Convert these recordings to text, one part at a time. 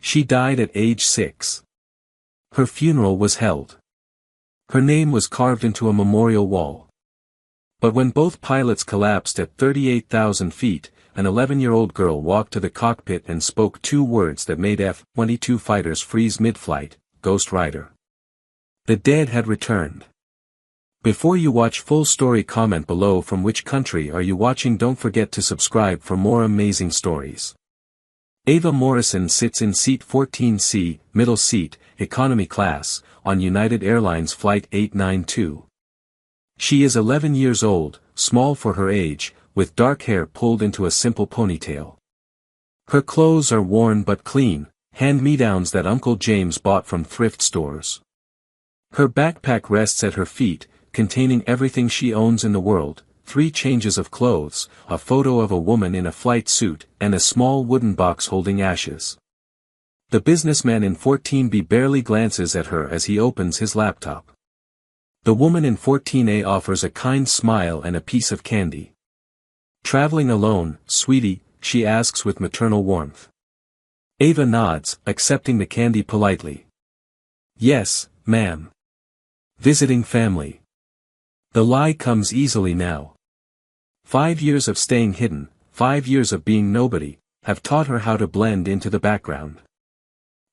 She died at age 6. Her funeral was held. Her name was carved into a memorial wall. But when both pilots collapsed at 38,000 feet, an 11-year-old girl walked to the cockpit and spoke 2 words that made F-22 fighters freeze mid-flight: Ghost Rider. The dead had returned. Before you watch full story, comment below from which country are you watching. Don't forget to subscribe for more amazing stories. Ava Morrison sits in seat 14C, middle seat, economy class, on United Airlines Flight 892. She is 11 years old, small for her age, with dark hair pulled into a simple ponytail. Her clothes are worn but clean, hand-me-downs that Uncle James bought from thrift stores. Her backpack rests at her feet, containing everything she owns in the world: 3 changes of clothes, a photo of a woman in a flight suit, and a small wooden box holding ashes. The businessman in 14B barely glances at her as he opens his laptop. The woman in 14A offers a kind smile and a piece of candy. "Traveling alone, sweetie?" she asks with maternal warmth. Ava nods, accepting the candy politely. "Yes, ma'am. Visiting family." The lie comes easily now. 5 years of staying hidden, 5 years of being nobody, have taught her how to blend into the background.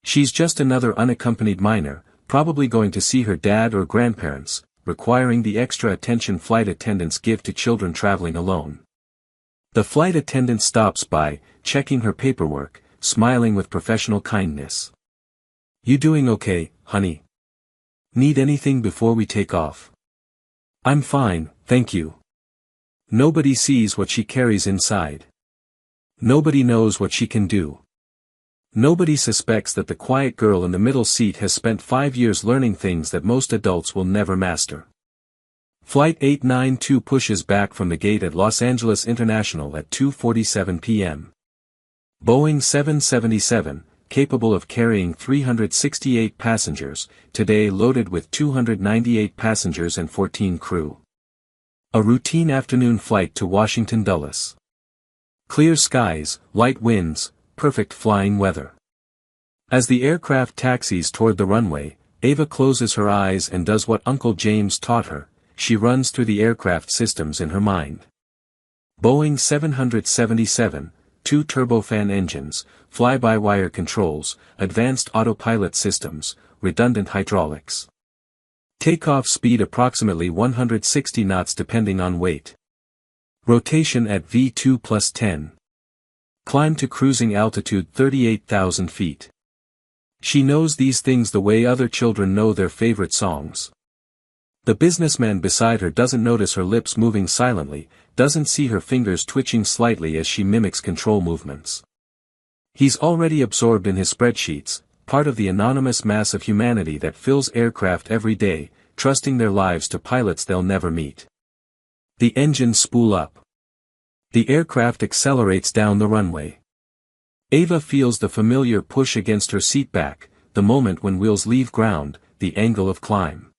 She's just another unaccompanied minor, probably going to see her dad or grandparents, requiring the extra attention flight attendants give to children traveling alone. The flight attendant stops by, checking her paperwork, smiling with professional kindness. "You doing okay, honey? Need anything before we take off?" "I'm fine, thank you." Nobody sees what she carries inside. Nobody knows what she can do. Nobody suspects that the quiet girl in the middle seat has spent 5 years learning things that most adults will never master. Flight 892 pushes back from the gate at Los Angeles International at 2:47 p.m. Boeing 777, capable of carrying 368 passengers, today loaded with 298 passengers and 14 crew. A routine afternoon flight to Washington Dulles. Clear skies, light winds, perfect flying weather. As the aircraft taxis toward the runway, Ava closes her eyes and does what Uncle James taught her: she runs through the aircraft systems in her mind. Boeing 777, 2 turbofan engines, fly-by-wire controls, advanced autopilot systems, redundant hydraulics. Takeoff speed approximately 160 knots depending on weight. Rotation at V2 plus 10. Climb to cruising altitude 38,000 feet. She knows these things the way other children know their favorite songs. The businessman beside her doesn't notice her lips moving silently, doesn't see her fingers twitching slightly as she mimics control movements. He's already absorbed in his spreadsheets, part of the anonymous mass of humanity that fills aircraft every day, trusting their lives to pilots they'll never meet. The engines spool up. The aircraft accelerates down the runway. Ava feels the familiar push against her seat back, the moment when wheels leave ground, the angle of climb.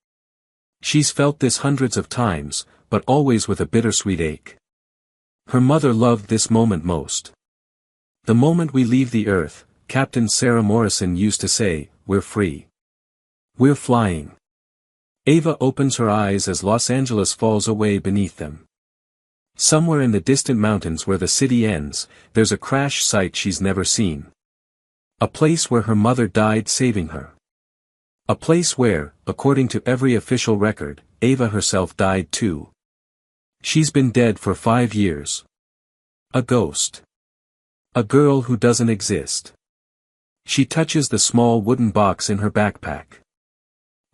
She's felt this hundreds of times, but always with a bittersweet ache. Her mother loved this moment most. "The moment we leave the earth," Captain Sarah Morrison used to say, "we're free. We're flying." Ava opens her eyes as Los Angeles falls away beneath them. Somewhere in the distant mountains where the city ends, there's a crash site she's never seen. A place where her mother died saving her. A place where, according to every official record, Ava herself died too. She's been dead for 5 years. A ghost. A girl who doesn't exist. She touches the small wooden box in her backpack.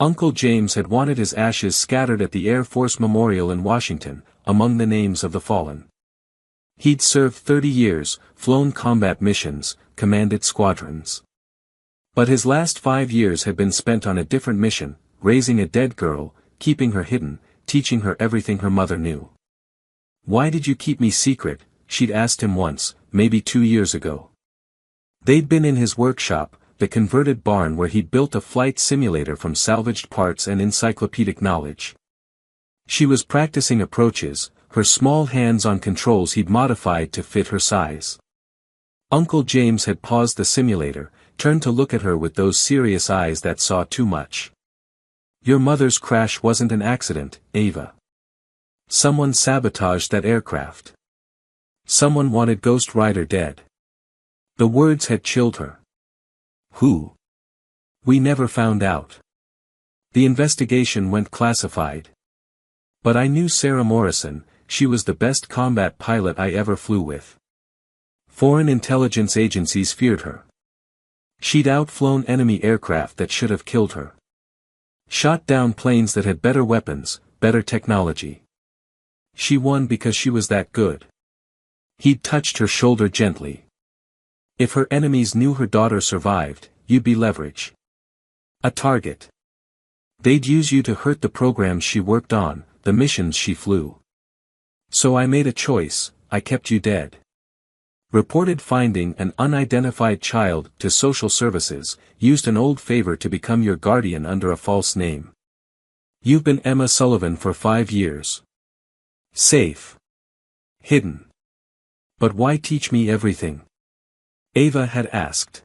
Uncle James had wanted his ashes scattered at the Air Force Memorial in Washington, among the names of the fallen. He'd served 30 years, flown combat missions, commanded squadrons. But his last 5 years had been spent on a different mission, raising a dead girl, keeping her hidden, teaching her everything her mother knew. "Why did you keep me secret?" she'd asked him once, maybe 2 years ago. They'd been in his workshop, the converted barn where he'd built a flight simulator from salvaged parts and encyclopedic knowledge. She was practicing approaches, her small hands on controls he'd modified to fit her size. Uncle James had paused the simulator, turned to look at her with those serious eyes that saw too much. Your mother's crash wasn't an accident, Ava. Someone sabotaged that aircraft. Someone wanted Ghost Rider dead. The words had chilled her. Who? We never found out. The investigation went classified. But I knew Sarah Morrison, she was the best combat pilot I ever flew with. Foreign intelligence agencies feared her. She'd outflown enemy aircraft that should have killed her. Shot down planes that had better weapons, better technology. She won because she was that good. He'd touched her shoulder gently. If her enemies knew her daughter survived, you'd be leverage. A target. They'd use you to hurt the programs she worked on, the missions she flew. So I made a choice, I kept you dead. Reported finding an unidentified child to social services, used an old favor to become your guardian under a false name. You've been Emma Sullivan for 5 years. Safe. Hidden. But why teach me everything? Ava had asked.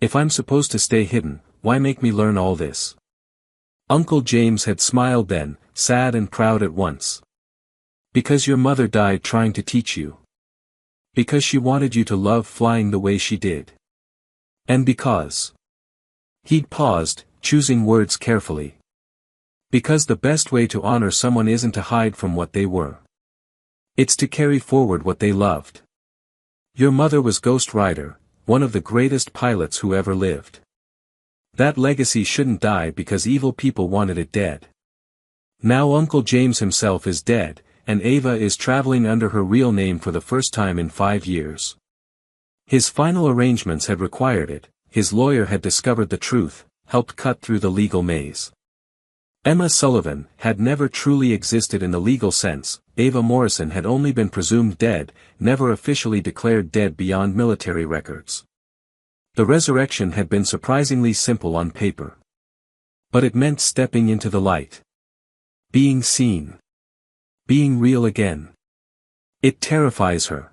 If I'm supposed to stay hidden, why make me learn all this? Uncle James had smiled then, sad and proud at once. Because your mother died trying to teach you. Because she wanted you to love flying the way she did. And because. He'd paused, choosing words carefully. Because the best way to honor someone isn't to hide from what they were. It's to carry forward what they loved. Your mother was Ghost Rider, one of the greatest pilots who ever lived. That legacy shouldn't die because evil people wanted it dead. Now Uncle James himself is dead, and Ava is traveling under her real name for the first time in 5 years. His final arrangements had required it, his lawyer had discovered the truth, helped cut through the legal maze. Emma Sullivan had never truly existed in the legal sense, Ava Morrison had only been presumed dead, never officially declared dead beyond military records. The resurrection had been surprisingly simple on paper. But it meant stepping into the light. Being seen. Being real again. It terrifies her.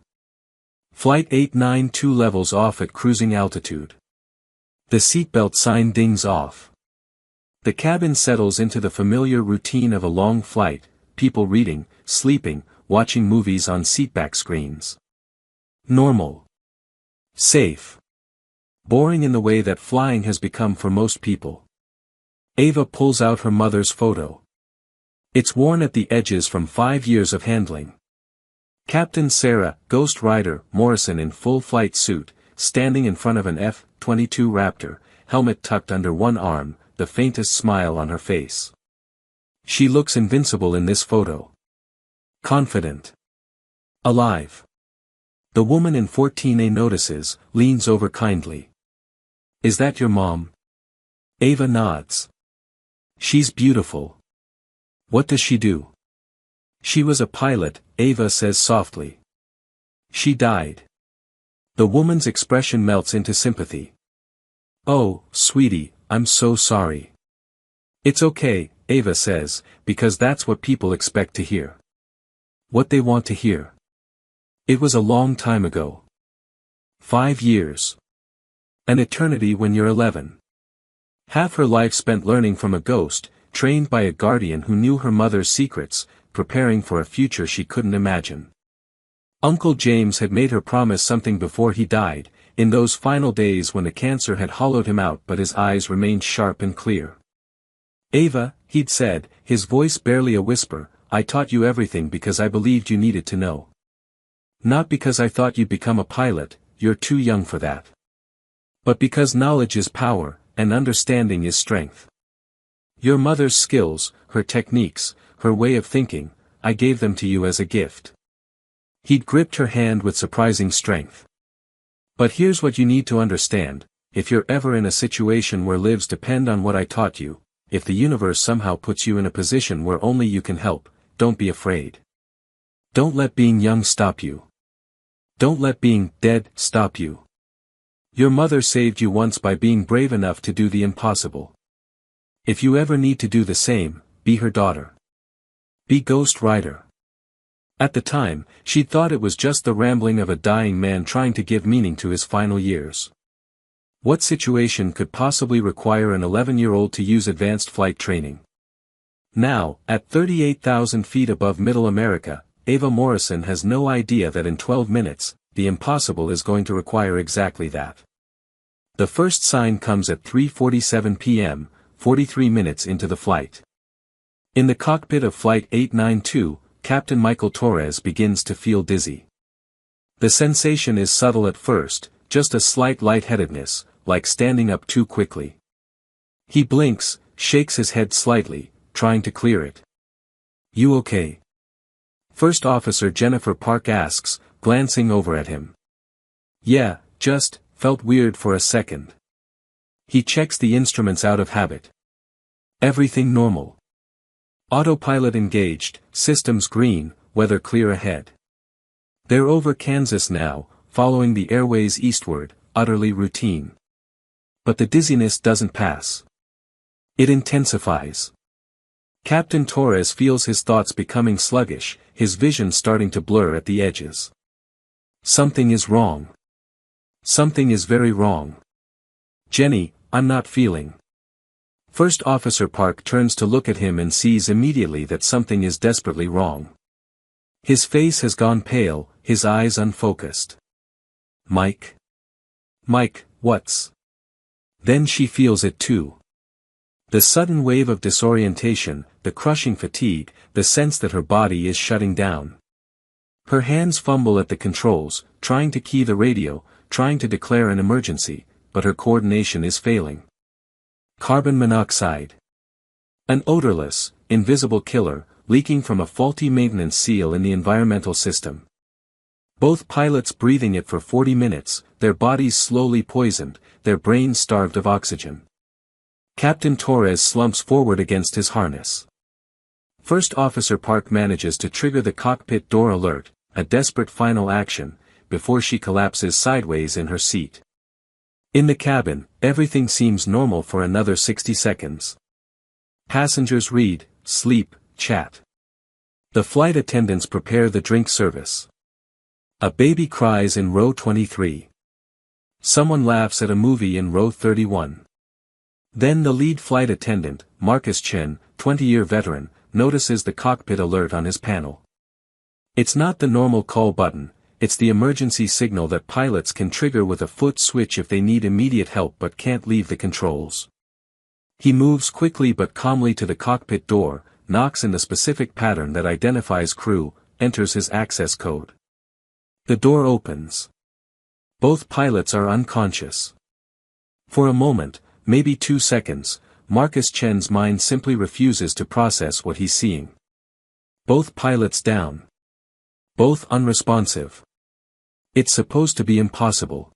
Flight 892 levels off at cruising altitude. The seatbelt sign dings off. The cabin settles into the familiar routine of a long flight, people reading, sleeping, watching movies on seatback screens. Normal. Safe. Boring in the way that flying has become for most people. Ava pulls out her mother's photo. It's worn at the edges from 5 years of handling. Captain Sarah, Ghost Rider, Morrison in full flight suit, standing in front of an F-22 Raptor, helmet tucked under one arm, the faintest smile on her face. She looks invincible in this photo. Confident. Alive. The woman in 14A notices, leans over kindly. Is that your mom? Ava nods. She's beautiful. What does she do? She was a pilot, Ava says softly. She died. The woman's expression melts into sympathy. Oh, sweetie, I'm so sorry. It's okay, Ava says, because that's what people expect to hear. What they want to hear. It was a long time ago. 5 years. An eternity when you're 11. Half her life spent learning from a ghost, trained by a guardian who knew her mother's secrets, preparing for a future she couldn't imagine. Uncle James had made her promise something before he died, in those final days when the cancer had hollowed him out but his eyes remained sharp and clear. Ava, he'd said, his voice barely a whisper, I taught you everything because I believed you needed to know. Not because I thought you'd become a pilot, you're too young for that. But because knowledge is power, and understanding is strength. Your mother's skills, her techniques, her way of thinking, I gave them to you as a gift. He'd gripped her hand with surprising strength. But here's what you need to understand, if you're ever in a situation where lives depend on what I taught you, if the universe somehow puts you in a position where only you can help, don't be afraid. Don't let being young stop you. Don't let being dead stop you. Your mother saved you once by being brave enough to do the impossible. If you ever need to do the same, be her daughter. Be Ghost Rider. At the time, she'd thought it was just the rambling of a dying man trying to give meaning to his final years. What situation could possibly require an 11-year-old to use advanced flight training? Now, at 38,000 feet above Middle America, Ava Morrison has no idea that in 12 minutes, the impossible is going to require exactly that. The first sign comes at 3:47 p.m., 43 minutes into the flight. In the cockpit of Flight 892, Captain Michael Torres begins to feel dizzy. The sensation is subtle at first, just a slight lightheadedness, like standing up too quickly. He blinks, shakes his head slightly, trying to clear it. "You okay?" First Officer Jennifer Park asks, glancing over at him. "Yeah, just, felt weird for a second." He checks the instruments out of habit. "Everything normal?" "Autopilot engaged, systems green, weather clear ahead." They're over Kansas now, following the airways eastward, utterly routine. But the dizziness doesn't pass. It intensifies. Captain Torres feels his thoughts becoming sluggish, his vision starting to blur at the edges. Something is wrong. Something is very wrong. "Jenny, I'm not feeling." First Officer Park turns to look at him and sees immediately that something is desperately wrong. His face has gone pale, his eyes unfocused. "Mike? Mike, what's?" Then she feels it too. The sudden wave of disorientation, the crushing fatigue, the sense that her body is shutting down. Her hands fumble at the controls, trying to key the radio, trying to declare an emergency, but her coordination is failing. Carbon monoxide. An odorless, invisible killer, leaking from a faulty maintenance seal in the environmental system. Both pilots breathing it for 40 minutes, their bodies slowly poisoned, their brains starved of oxygen. Captain Torres slumps forward against his harness. First Officer Park manages to trigger the cockpit door alert, a desperate final action, before she collapses sideways in her seat. In the cabin, everything seems normal for another 60 seconds. Passengers read, sleep, chat. The flight attendants prepare the drink service. A baby cries in row 23. Someone laughs at a movie in row 31. Then the lead flight attendant, Marcus Chen, 20-year veteran, notices the cockpit alert on his panel. It's not the normal call button, it's the emergency signal that pilots can trigger with a foot switch if they need immediate help but can't leave the controls. He moves quickly but calmly to the cockpit door, knocks in the specific pattern that identifies crew, enters his access code. The door opens. Both pilots are unconscious. For a moment, maybe 2 seconds, Marcus Chen's mind simply refuses to process what he's seeing. Both pilots down. Both unresponsive. It's supposed to be impossible.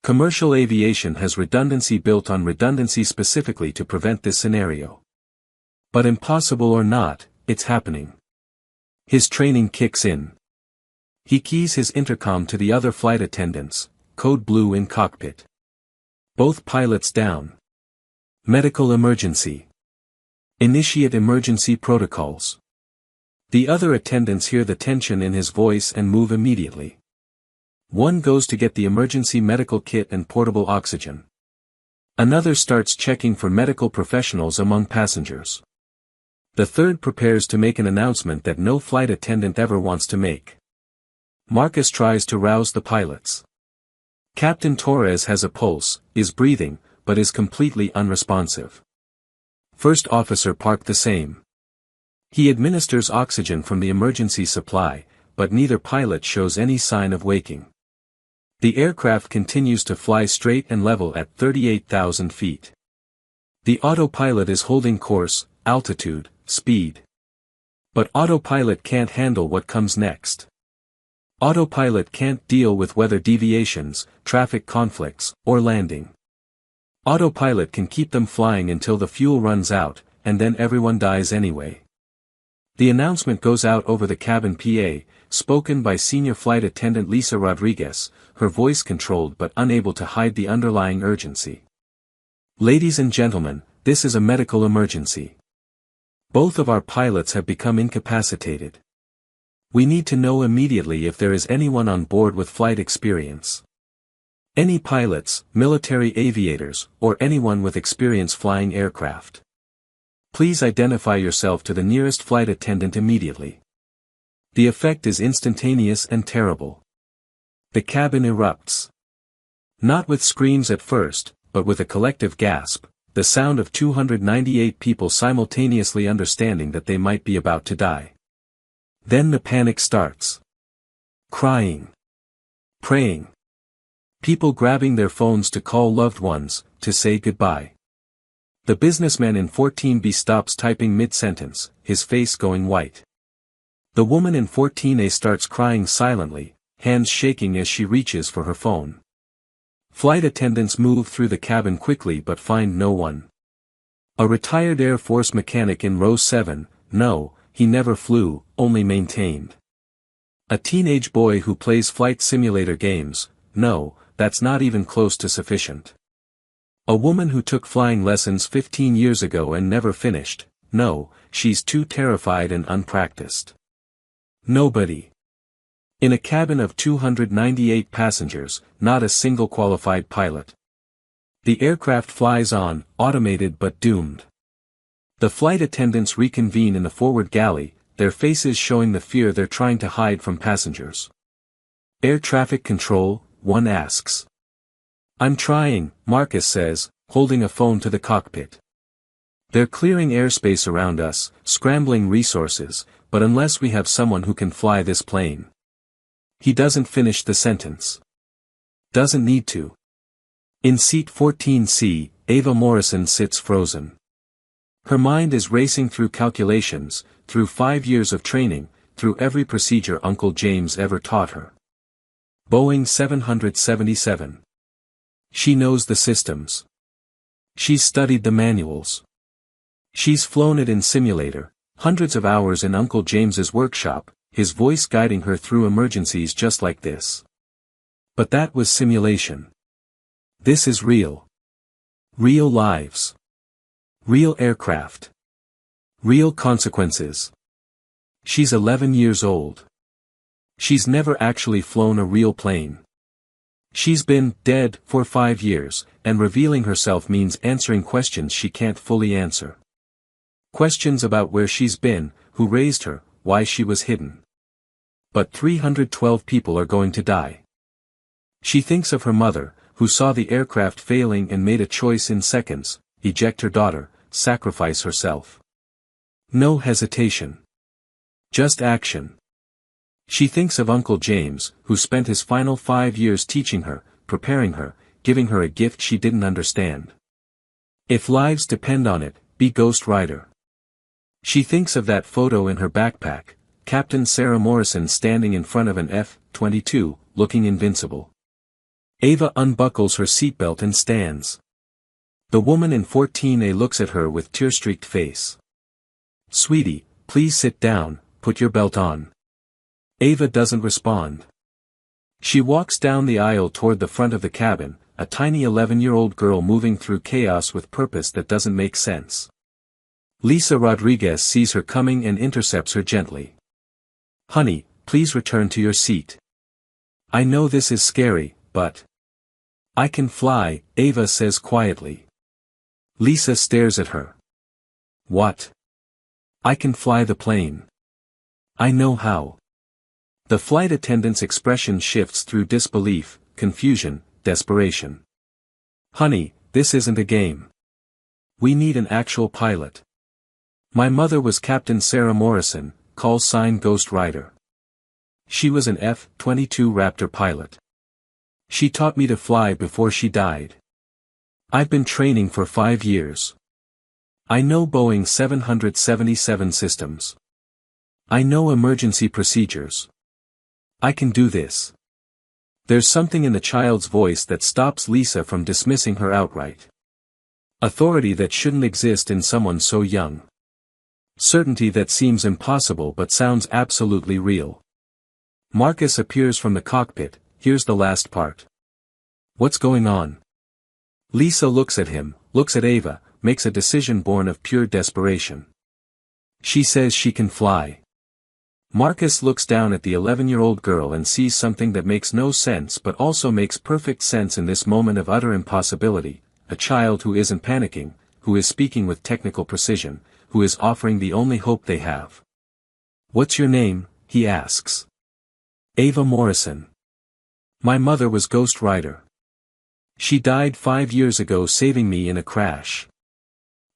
Commercial aviation has redundancy built on redundancy specifically to prevent this scenario. But impossible or not, it's happening. His training kicks in. He keys his intercom to the other flight attendants, code blue in cockpit. Both pilots down. Medical emergency. Initiate emergency protocols. The other attendants hear the tension in his voice and move immediately. One goes to get the emergency medical kit and portable oxygen. Another starts checking for medical professionals among passengers. The third prepares to make an announcement that no flight attendant ever wants to make. Marcus tries to rouse the pilots. Captain Torres has a pulse, is breathing, but is completely unresponsive. First Officer Park the same. He administers oxygen from the emergency supply, but neither pilot shows any sign of waking. The aircraft continues to fly straight and level at 38,000 feet. The autopilot is holding course, altitude, speed. But autopilot can't handle what comes next. Autopilot can't deal with weather deviations, traffic conflicts, or landing. Autopilot can keep them flying until the fuel runs out, and then everyone dies anyway. The announcement goes out over the cabin PA, spoken by Senior Flight Attendant Lisa Rodriguez, her voice controlled but unable to hide the underlying urgency. Ladies and gentlemen, this is a medical emergency. Both of our pilots have become incapacitated. We need to know immediately if there is anyone on board with flight experience. Any pilots, military aviators, or anyone with experience flying aircraft. Please identify yourself to the nearest flight attendant immediately. The effect is instantaneous and terrible. The cabin erupts. Not with screams at first, but with a collective gasp, the sound of 298 people simultaneously understanding that they might be about to die. Then the panic starts. Crying. Praying. People grabbing their phones to call loved ones, to say goodbye. The businessman in 14B stops typing mid-sentence, his face going white. The woman in 14A starts crying silently, hands shaking as she reaches for her phone. Flight attendants move through the cabin quickly but find no one. A retired Air Force mechanic in row 7, no, he never flew, only maintained. A teenage boy who plays flight simulator games, no, that's not even close to sufficient. A woman who took flying lessons 15 years ago and never finished, no, she's too terrified and unpracticed. Nobody. In a cabin of 298 passengers, not a single qualified pilot. The aircraft flies on, automated but doomed. The flight attendants reconvene in the forward galley, their faces showing the fear they're trying to hide from passengers. Air traffic control, one asks. I'm trying, Marcus says, holding a phone to the cockpit. They're clearing airspace around us, scrambling resources, but unless we have someone who can fly this plane. He doesn't finish the sentence. Doesn't need to. In seat 14C, Ava Morrison sits frozen. Her mind is racing through calculations, through 5 years of training, through every procedure Uncle James ever taught her. Boeing 777. She knows the systems. She's studied the manuals. She's flown it in simulator, hundreds of hours in Uncle James's workshop, his voice guiding her through emergencies just like this. But that was simulation. This is real. Real lives. Real aircraft. Real consequences. She's 11 years old. She's never actually flown a real plane. She's been dead for 5 years, and revealing herself means answering questions she can't fully answer. Questions about where she's been, who raised her, why she was hidden. But 312 people are going to die. She thinks of her mother, who saw the aircraft failing and made a choice in seconds, eject her daughter, sacrifice herself. No hesitation. Just action. She thinks of Uncle James, who spent his final 5 years teaching her, preparing her, giving her a gift she didn't understand. If lives depend on it, be Ghost Rider. She thinks of that photo in her backpack, Captain Sarah Morrison standing in front of an F-22, looking invincible. Ava unbuckles her seatbelt and stands. The woman in 14A looks at her with tear-streaked face. Sweetie, please sit down, put your belt on. Ava doesn't respond. She walks down the aisle toward the front of the cabin, a tiny 11-year-old girl moving through chaos with purpose that doesn't make sense. Lisa Rodriguez sees her coming and intercepts her gently. Honey, please return to your seat. I know this is scary, but I can fly, Ava says quietly. Lisa stares at her. What? I can fly the plane. I know how. The flight attendant's expression shifts through disbelief, confusion, desperation. Honey, this isn't a game. We need an actual pilot. My mother was Captain Sarah Morrison, call sign Ghost Rider. She was an F-22 Raptor pilot. She taught me to fly before she died. I've been training for 5 years. I know Boeing 777 systems. I know emergency procedures. I can do this. There's something in the child's voice that stops Lisa from dismissing her outright. Authority that shouldn't exist in someone so young. Certainty that seems impossible but sounds absolutely real. Marcus appears from the cockpit, here's the last part. What's going on? Lisa looks at him, looks at Ava, makes a decision born of pure desperation. She says she can fly. Marcus looks down at the 11-year-old girl and sees something that makes no sense but also makes perfect sense in this moment of utter impossibility, a child who isn't panicking, who is speaking with technical precision, who is offering the only hope they have. "What's your name?" he asks. "Ava Morrison. My mother was Ghost Rider. She died 5 years ago saving me in a crash.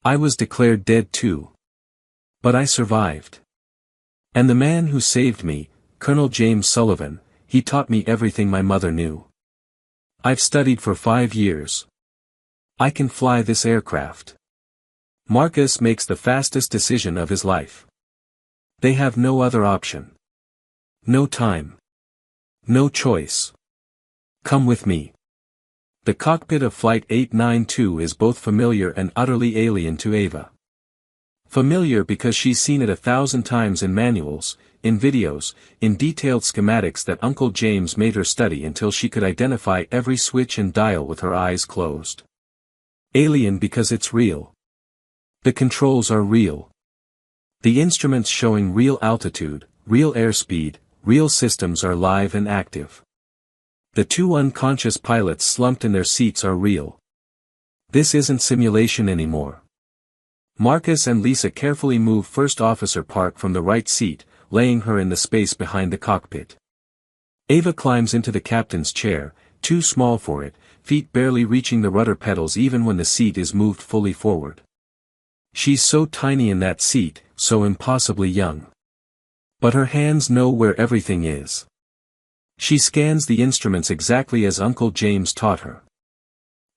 I was declared dead too. But I survived. And the man who saved me, Colonel James Sullivan, he taught me everything my mother knew. I've studied for 5 years. I can fly this aircraft." Marcus makes the fastest decision of his life. They have no other option. No time. No choice. "Come with me." The cockpit of Flight 892 is both familiar and utterly alien to Ava. Familiar because she's seen it 1,000 times in manuals, in videos, in detailed schematics that Uncle James made her study until she could identify every switch and dial with her eyes closed. Alien because it's real. The controls are real. The instruments showing real altitude, real airspeed, real systems are live and active. The 2 unconscious pilots slumped in their seats are real. This isn't simulation anymore. Marcus and Lisa carefully move First Officer Park from the right seat, laying her in the space behind the cockpit. Ava climbs into the captain's chair, too small for it, feet barely reaching the rudder pedals even when the seat is moved fully forward. She's so tiny in that seat, so impossibly young. But her hands know where everything is. She scans the instruments exactly as Uncle James taught her.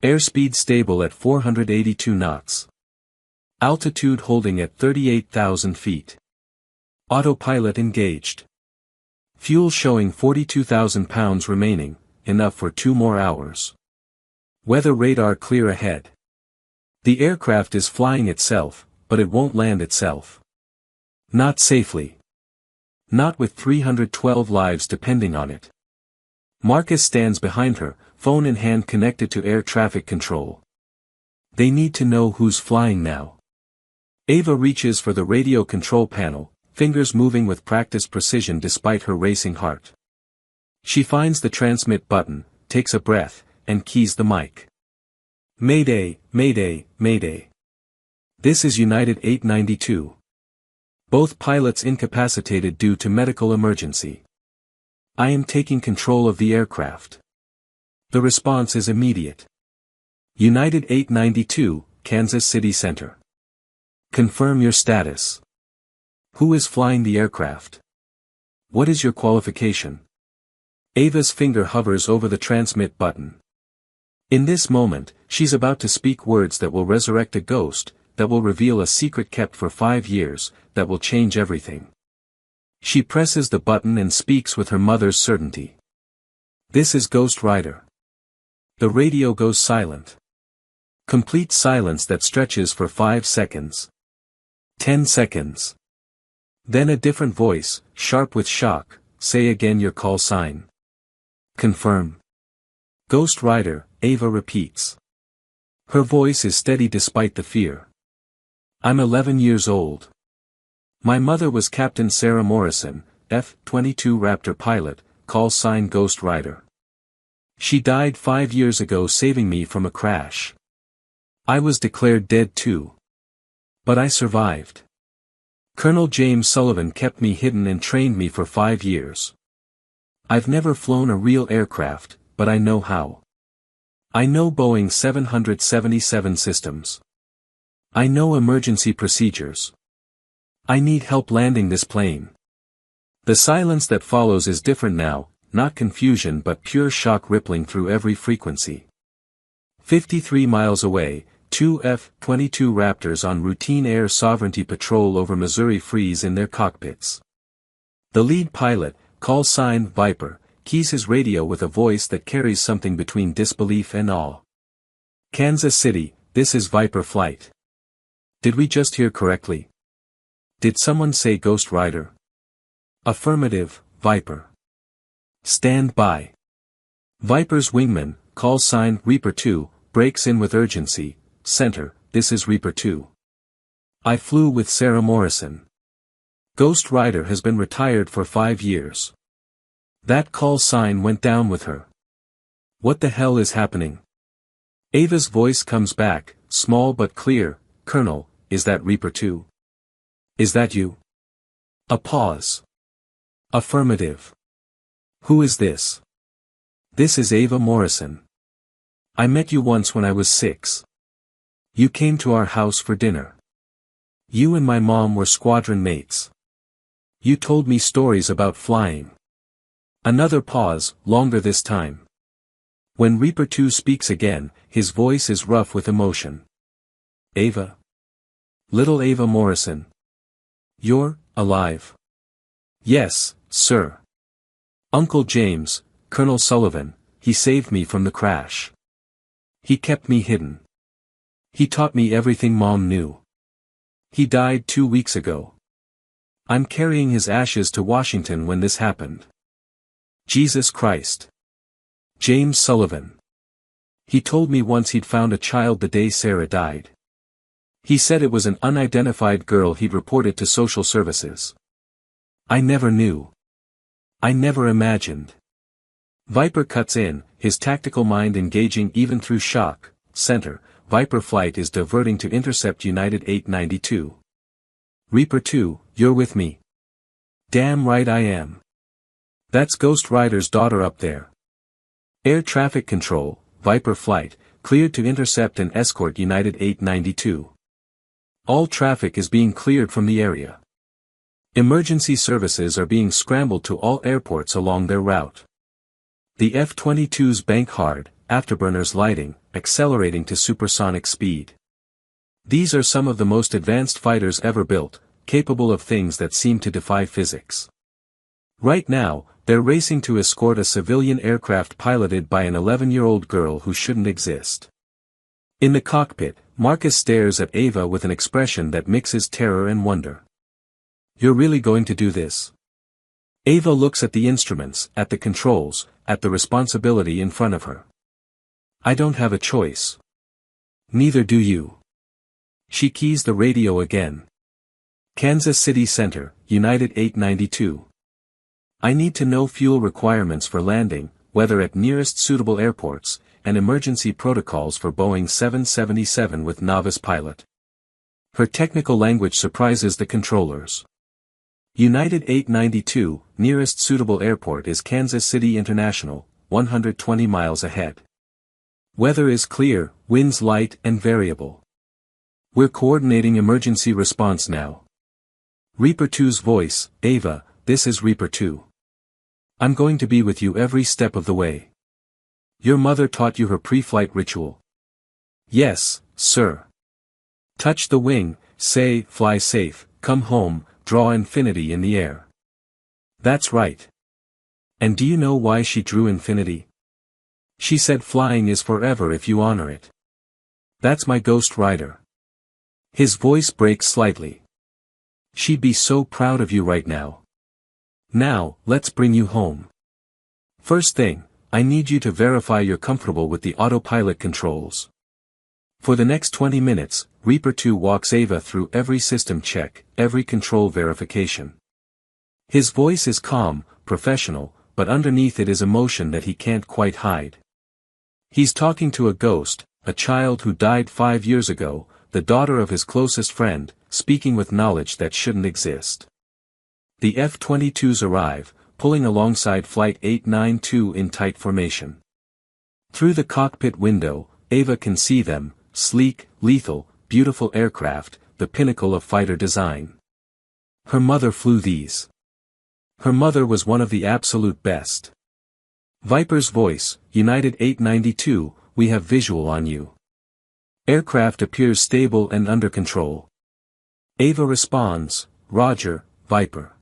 Airspeed stable at 482 knots. Altitude holding at 38,000 feet. Autopilot engaged. Fuel showing 42,000 pounds remaining, enough for 2 more hours. Weather radar clear ahead. The aircraft is flying itself, but it won't land itself. Not safely. Not with 312 lives depending on it. Marcus stands behind her, phone in hand connected to air traffic control. They need to know who's flying now. Ava reaches for the radio control panel, fingers moving with practiced precision despite her racing heart. She finds the transmit button, takes a breath, and keys the mic. "Mayday, Mayday, Mayday. This is United 892. Both pilots incapacitated due to medical emergency. I am taking control of the aircraft." The response is immediate. United 892, Kansas City Center. Confirm your status. Who is flying the aircraft? What is your qualification? Ava's finger hovers over the transmit button. In this moment, she's about to speak words that will resurrect a ghost, that will reveal a secret kept for 5 years, that will change everything. She presses the button and speaks with her mother's certainty. "This is Ghost Rider." The radio goes silent. Complete silence that stretches for 5 seconds. 10 seconds. Then a different voice, sharp with shock, "Say again your call sign." "Confirm." "Ghost Rider," Ava repeats. Her voice is steady despite the fear. "I'm 11 years old. My mother was Captain Sarah Morrison, F-22 Raptor pilot, call sign Ghost Rider. She died 5 years ago saving me from a crash. I was declared dead too. But I survived. Colonel James Sullivan kept me hidden and trained me for 5 years. I've never flown a real aircraft, but I know how. I know Boeing 777 systems. I know emergency procedures. I need help landing this plane." The silence that follows is different now, not confusion but pure shock rippling through every frequency. 53 miles away, 2 F-22 Raptors on routine air sovereignty patrol over Missouri freeze in their cockpits. The lead pilot, call sign Viper, keys his radio with a voice that carries something between disbelief and awe. "Kansas City, this is Viper flight. Did we just hear correctly? Did someone say Ghost Rider?" "Affirmative, Viper." "Stand by." Viper's wingman, call sign Reaper 2, breaks in with urgency. "Center, this is Reaper 2. I flew with Sarah Morrison. Ghost Rider has been retired for 5 years. That call sign went down with her. What the hell is happening? Ava's voice comes back, small but clear. Colonel, is that Reaper 2? Is that you? A pause. Affirmative. Who is this? This is Ava Morrison. I met you once when I was 6. You came to our house for dinner. You and my mom were squadron mates. You told me stories about flying. Another pause, longer this time. When Reaper 2 speaks again, his voice is rough with emotion. Ava. Little Ava Morrison. You're alive. Yes, sir. Uncle James, Colonel Sullivan, he saved me from the crash. He kept me hidden. He taught me everything Mom knew. He died 2 weeks ago. I'm carrying his ashes to Washington when this happened. Jesus Christ. James Sullivan. He told me once he'd found a child the day Sarah died. He said it was an unidentified girl he'd reported to social services. I never knew. I never imagined. Viper cuts in, his tactical mind engaging even through shock. Center, Viper flight is diverting to intercept United 892. Reaper 2, you're with me. Damn right I am. That's Ghost Rider's daughter up there. Air traffic control, Viper flight, cleared to intercept and escort United 892. All traffic is being cleared from the area. Emergency services are being scrambled to all airports along their route. The F-22s bank hard, afterburners lighting, accelerating to supersonic speed. These are some of the most advanced fighters ever built, capable of things that seem to defy physics. Right now, they're racing to escort a civilian aircraft piloted by an 11-year-old girl who shouldn't exist. In the cockpit, Marcus stares at Ava with an expression that mixes terror and wonder. You're really going to do this? Ava looks at the instruments, at the controls, at the responsibility in front of her. I don't have a choice. Neither do you. She keys the radio again. Kansas City Center, United 892. I need to know fuel requirements for landing, weather at nearest suitable airports, and emergency protocols for Boeing 777 with novice pilot. Her technical language surprises the controllers. United 892, nearest suitable airport is Kansas City International, 120 miles ahead. Weather is clear, winds light and variable. We're coordinating emergency response now. Reaper 2's voice, Ava, this is Reaper 2. I'm going to be with you every step of the way. Your mother taught you her pre-flight ritual. Yes, sir. Touch the wing, say, fly safe, come home, draw infinity in the air. That's right. And do you know why she drew infinity? She said flying is forever if you honor it. That's my Ghost Rider. His voice breaks slightly. She'd be so proud of you right now. Now, let's bring you home. First thing, I need you to verify you're comfortable with the autopilot controls. For the next 20 minutes, Reaper 2 walks Ava through every system check, every control verification. His voice is calm, professional, but underneath it is emotion that he can't quite hide. He's talking to a ghost, a child who died 5 years ago, the daughter of his closest friend, speaking with knowledge that shouldn't exist. The F-22s arrive, pulling alongside Flight 892 in tight formation. Through the cockpit window, Ava can see them, sleek, lethal, beautiful aircraft, the pinnacle of fighter design. Her mother flew these. Her mother was one of the absolute best. Viper's voice, United 892, we have visual on you. Aircraft appears stable and under control. Ava responds, Roger, Viper.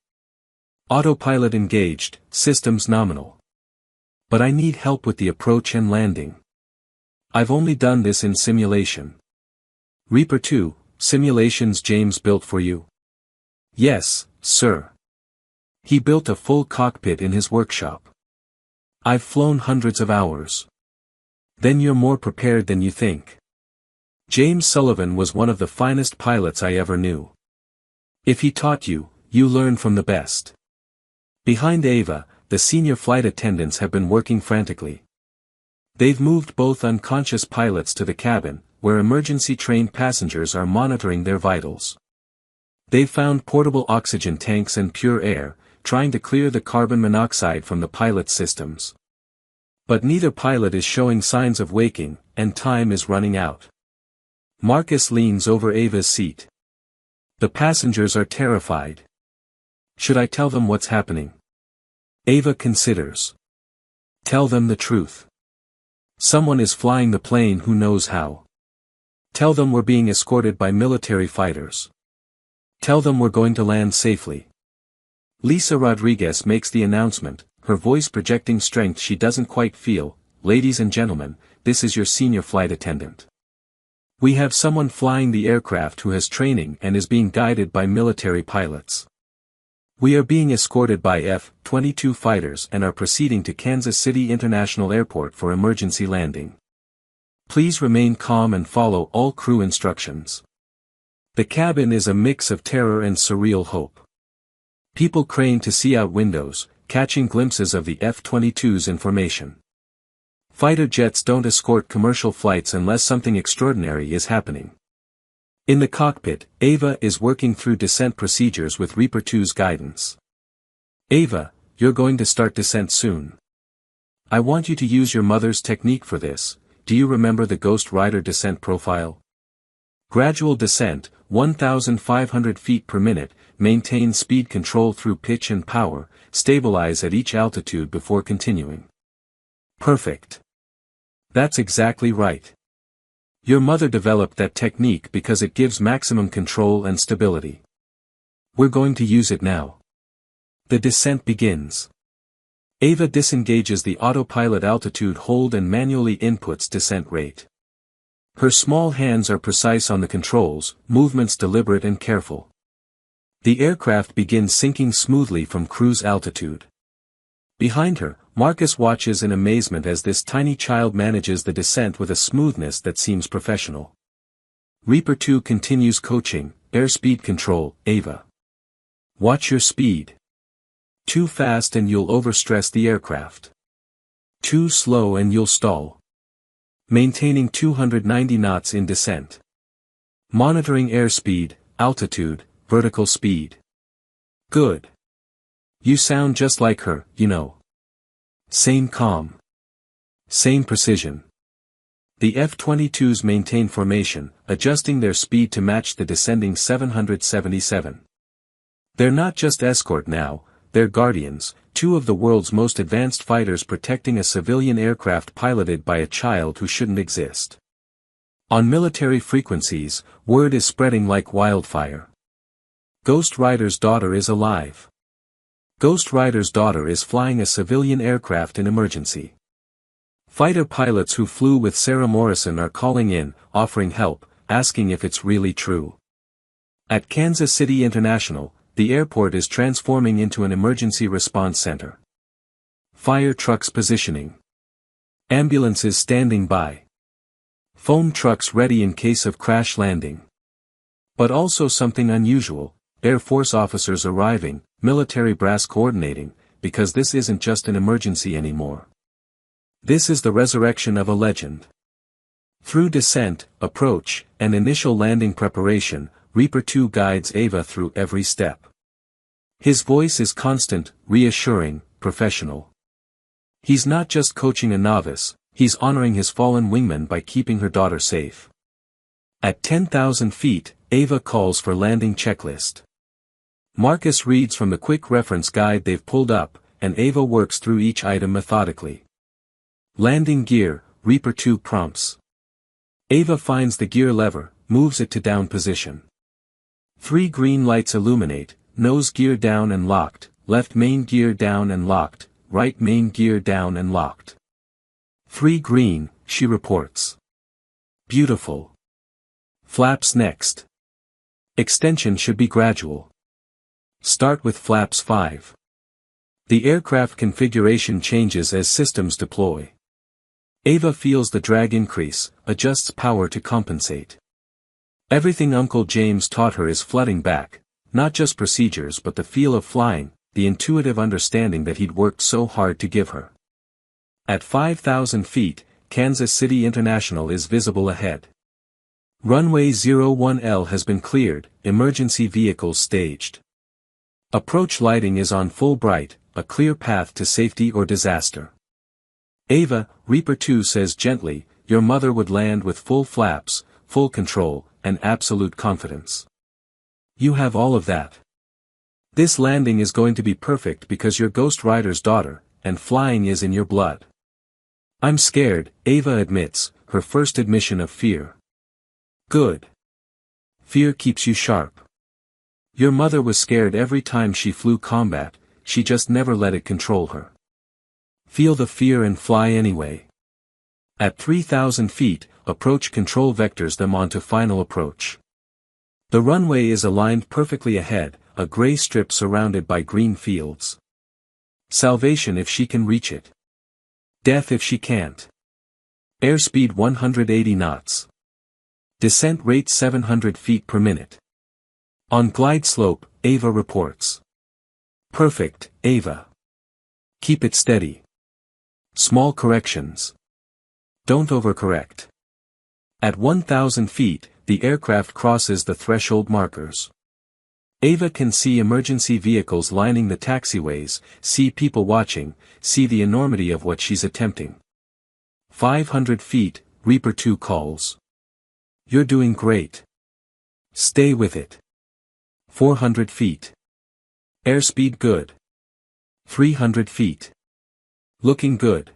Autopilot engaged, systems nominal. But I need help with the approach and landing. I've only done this in simulation. Reaper 2, simulations James built for you? Yes, sir. He built a full cockpit in his workshop. I've flown hundreds of hours. Then you're more prepared than you think. James Sullivan was one of the finest pilots I ever knew. If he taught you, You learn from the best. Behind Ava, the senior flight attendants have been working frantically. They've moved both unconscious pilots to the cabin, where emergency-trained passengers are monitoring their vitals. They've found portable oxygen tanks and pure air, trying to clear the carbon monoxide from the pilot's systems. But neither pilot is showing signs of waking, and time is running out. Marcus leans over Ava's seat. The passengers are terrified. Should I tell them what's happening? Ava considers. Tell them the truth. Someone is flying the plane who knows how. Tell them we're being escorted by military fighters. Tell them we're going to land safely. Lisa Rodriguez makes the announcement, her voice projecting strength she doesn't quite feel. Ladies and gentlemen, this is your senior flight attendant. We have someone flying the aircraft who has training and is being guided by military pilots. We are being escorted by F-22 fighters and are proceeding to Kansas City International Airport for emergency landing. Please remain calm and follow all crew instructions. The cabin is a mix of terror and surreal hope. People crane to see out windows, catching glimpses of the F-22's information. Fighter jets don't escort commercial flights unless something extraordinary is happening. In the cockpit, Ava is working through descent procedures with Reaper 2's guidance. Ava, you're going to start descent soon. I want you to use your mother's technique for this. Do you remember the Ghost Rider descent profile? Gradual descent, 1,500 feet per minute, maintain speed control through pitch and power, stabilize at each altitude before continuing. Perfect. That's exactly right. Your mother developed that technique because it gives maximum control and stability. We're going to use it now. The descent begins. Ava disengages the autopilot altitude hold and manually inputs descent rate. Her small hands are precise on the controls, movements deliberate and careful. The aircraft begins sinking smoothly from cruise altitude. Behind her, Marcus watches in amazement as this tiny child manages the descent with a smoothness that seems professional. Reaper 2 continues coaching, airspeed control, Ava. Watch your speed. Too fast and you'll overstress the aircraft. Too slow and you'll stall. Maintaining 290 knots in descent. Monitoring airspeed, altitude, vertical speed. Good. You sound just like her, you know. Same calm. Same precision. The F-22s maintain formation, adjusting their speed to match the descending 777. They're not just escort now, they're guardians, two of the world's most advanced fighters protecting a civilian aircraft piloted by a child who shouldn't exist. On military frequencies, word is spreading like wildfire. Ghost Rider's daughter is alive. Ghost Rider's daughter is flying a civilian aircraft in emergency. Fighter pilots who flew with Sarah Morrison are calling in, offering help, asking if it's really true. At Kansas City International, the airport is transforming into an emergency response center. Fire trucks positioning. Ambulances standing by. Foam trucks ready in case of crash landing. But also something unusual, Air Force officers arriving, military brass coordinating, because this isn't just an emergency anymore. This is the resurrection of a legend. Through descent, approach, and initial landing preparation, Reaper 2 guides Ava through every step. His voice is constant, reassuring, professional. He's not just coaching a novice, he's honoring his fallen wingman by keeping her daughter safe. At 10,000 feet, Ava calls for landing checklist. Marcus reads from the quick reference guide they've pulled up, and Ava works through each item methodically. Landing gear, Reaper 2 prompts. Ava finds the gear lever, moves it to down position. 3 green lights illuminate, nose gear down and locked, left main gear down and locked, right main gear down and locked. 3 green, she reports. Beautiful. Flaps next. Extension should be gradual. Start with flaps 5. The aircraft configuration changes as systems deploy. Ava feels the drag increase, adjusts power to compensate. Everything Uncle James taught her is flooding back, Not just procedures but the feel of flying, the intuitive understanding that he'd worked so hard to give her. At 5,000 feet, Kansas City International is visible ahead. Runway 01L has been cleared, emergency vehicles staged. Approach lighting is on full bright, a clear path to safety or disaster. Ava, Reaper 2 says gently, your mother would land with full flaps, full control, and absolute confidence. You have all of that. This landing is going to be perfect because you're Ghost Rider's daughter, and flying is in your blood. I'm scared, Ava admits, her first admission of fear. Good. Fear keeps you sharp. Your mother was scared every time she flew combat, she just never let it control her. Feel the fear and fly anyway. At 3,000 feet, approach control vectors them onto final approach. The runway is aligned perfectly ahead, a gray strip surrounded by green fields. Salvation if she can reach it. Death if she can't. Airspeed 180 knots. Descent rate 700 feet per minute. On glide slope, Ava reports. Perfect, Ava. Keep it steady. Small corrections. Don't overcorrect. At 1,000 feet, the aircraft crosses the threshold markers. Ava can see emergency vehicles lining the taxiways, see people watching, see the enormity of what she's attempting. 500 feet, Reaper 2 calls. You're doing great. Stay with it. 400 feet. Airspeed good. 300 feet. Looking good.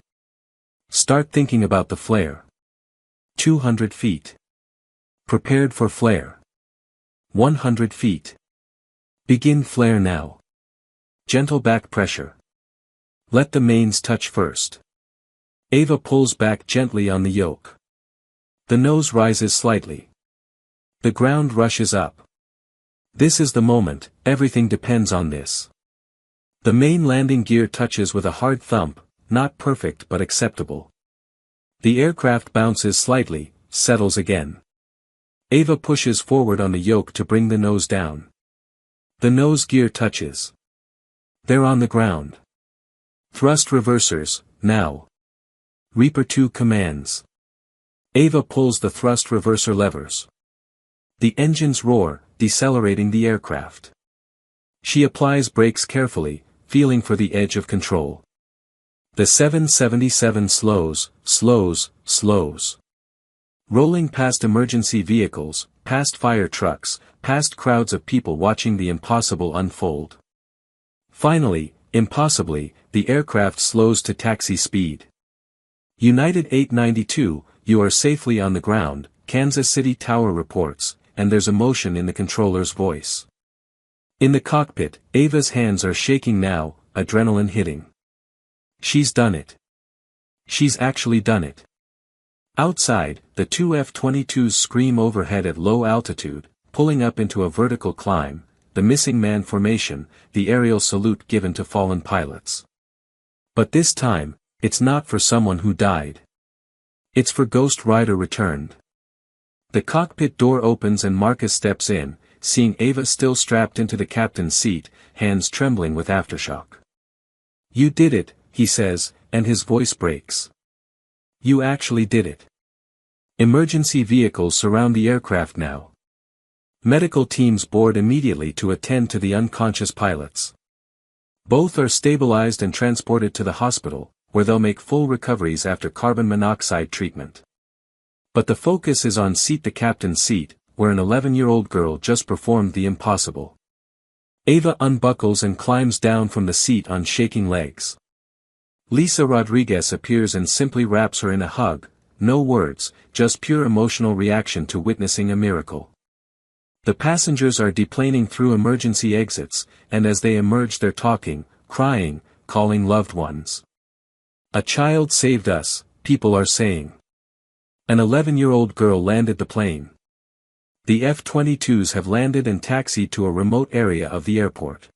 Start thinking about the flare. 200 feet. Prepared for flare. 100 feet. Begin flare now. Gentle back pressure. Let the mains touch first. Ava pulls back gently on the yoke. The nose rises slightly. The ground rushes up. This is the moment, everything depends on this. The main landing gear touches with a hard thump, not perfect but acceptable. The aircraft bounces slightly, settles again. Ava pushes forward on the yoke to bring the nose down. The nose gear touches. They're on the ground. Thrust reversers, now. Reaper 2 commands. Ava pulls the thrust reverser levers. The engines roar, decelerating the aircraft. She applies brakes carefully, feeling for the edge of control. The 777 slows, slows, slows. Rolling past emergency vehicles, past fire trucks, past crowds of people watching the impossible unfold. Finally, impossibly, the aircraft slows to taxi speed. United 892, you are safely on the ground, Kansas City Tower reports, and there's emotion in the controller's voice. In the cockpit, Ava's hands are shaking now, adrenaline hitting. She's done it. She's actually done it. Outside, the two F-22s scream overhead at low altitude, pulling up into a vertical climb, the missing man formation, the aerial salute given to fallen pilots. But this time, it's not for someone who died. It's for Ghost Rider returned. The cockpit door opens and Marcus steps in, seeing Ava still strapped into the captain's seat, hands trembling with aftershock. You did it, he says, and his voice breaks. You actually did it. Emergency vehicles surround the aircraft now. Medical teams board immediately to attend to the unconscious pilots. Both are stabilized and transported to the hospital, where they'll make full recoveries after carbon monoxide treatment. But the focus is on Seat the Captain's seat, where an 11-year-old girl just performed the impossible. Ava unbuckles and climbs down from the seat on shaking legs. Lisa Rodriguez appears and simply wraps her in a hug, no words, just pure emotional reaction to witnessing a miracle. The passengers are deplaning through emergency exits, and as they emerge they're talking, crying, calling loved ones. A child saved us, people are saying. An 11-year-old girl landed the plane. The F-22s have landed and taxied to a remote area of the airport.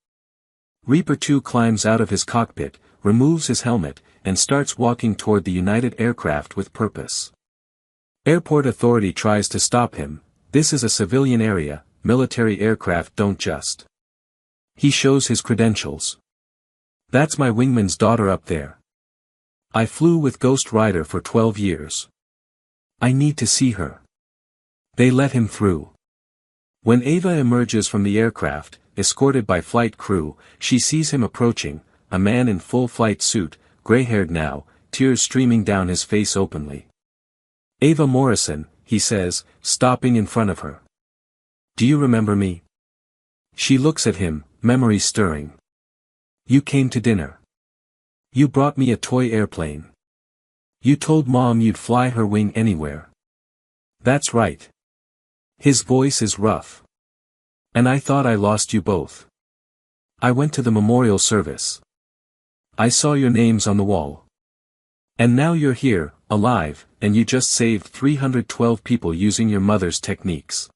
Reaper 2 climbs out of his cockpit, removes his helmet, and starts walking toward the United aircraft with purpose. Airport authority tries to stop him. This is a civilian area, military aircraft don't just. He shows his credentials. That's my wingman's daughter up there. I flew with Ghost Rider for 12 years. I need to see her. They let him through. When Ava emerges from the aircraft, escorted by flight crew, she sees him approaching, a man in full flight suit, gray-haired now, tears streaming down his face openly. Ava Morrison, he says, stopping in front of her. Do you remember me? She looks at him, memory stirring. You came to dinner. You brought me a toy airplane. You told Mom you'd fly her wing anywhere. That's right. His voice is rough. And I thought I lost you both. I went to the memorial service. I saw your names on the wall. And now you're here, alive, and you just saved 312 people using your mother's techniques.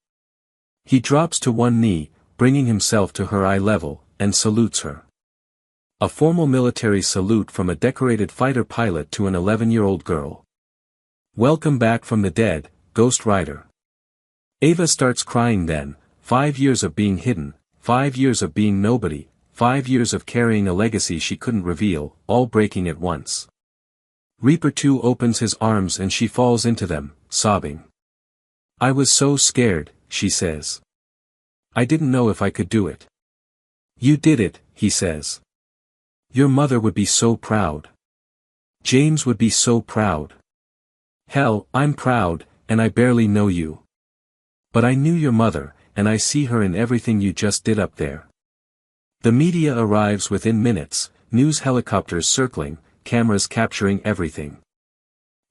He drops to one knee, bringing himself to her eye level, and salutes her. A formal military salute from a decorated fighter pilot to an 11-year-old girl. Welcome back from the dead, Ghost Rider. Ava starts crying then, 5 years of being hidden, 5 years of being nobody, 5 years of carrying a legacy she couldn't reveal, all breaking at once. Reaper 2 opens his arms and she falls into them, sobbing. I was so scared, she says. I didn't know if I could do it. You did it, he says. Your mother would be so proud. James would be so proud. Hell, I'm proud, and I barely know you. But I knew your mother, and I see her in everything you just did up there. The media arrives within minutes, news helicopters circling, cameras capturing everything.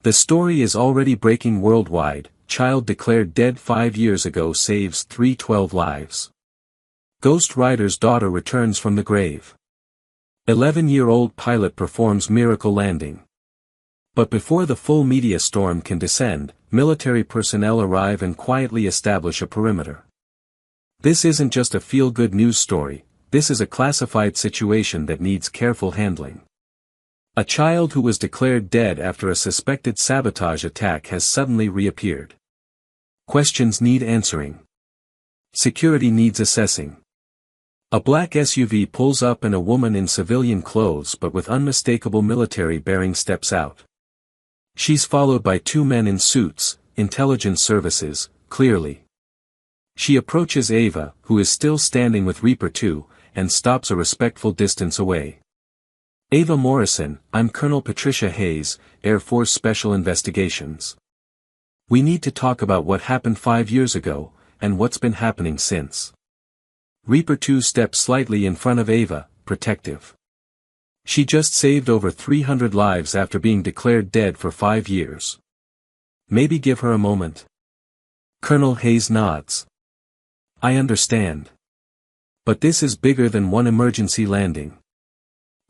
The story is already breaking worldwide. Child declared dead 5 years ago saves 312 lives. Ghost Rider's daughter returns from the grave. 11-year-old pilot performs miracle landing. But before the full media storm can descend, military personnel arrive and quietly establish a perimeter. This isn't just a feel-good news story, this is a classified situation that needs careful handling. A child who was declared dead after a suspected sabotage attack has suddenly reappeared. Questions need answering. Security needs assessing. A black SUV pulls up and a woman in civilian clothes but with unmistakable military bearing steps out. She's followed by 2 men in suits, intelligence services, clearly. She approaches Ava, who is still standing with Reaper 2, and stops a respectful distance away. Ava Morrison, I'm Colonel Patricia Hayes, Air Force Special Investigations. We need to talk about what happened 5 years ago, and what's been happening since. Reaper 2 steps slightly in front of Ava, protective. She just saved over 300 lives after being declared dead for 5 years. Maybe give her a moment. Colonel Hayes nods. I understand. But this is bigger than one emergency landing.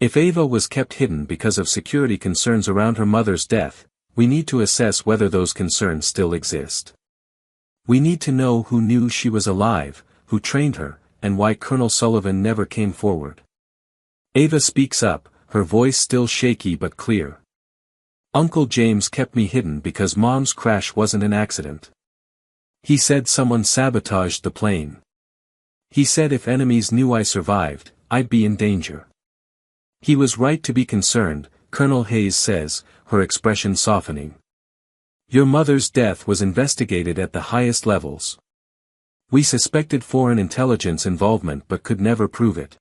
If Ava was kept hidden because of security concerns around her mother's death, we need to assess whether those concerns still exist. We need to know who knew she was alive, who trained her, and why Colonel Sullivan never came forward. Ava speaks up, her voice still shaky but clear. Uncle James kept me hidden because Mom's crash wasn't an accident. He said someone sabotaged the plane. He said if enemies knew I survived, I'd be in danger. He was right to be concerned, Colonel Hayes says, her expression softening. Your mother's death was investigated at the highest levels. We suspected foreign intelligence involvement but could never prove it.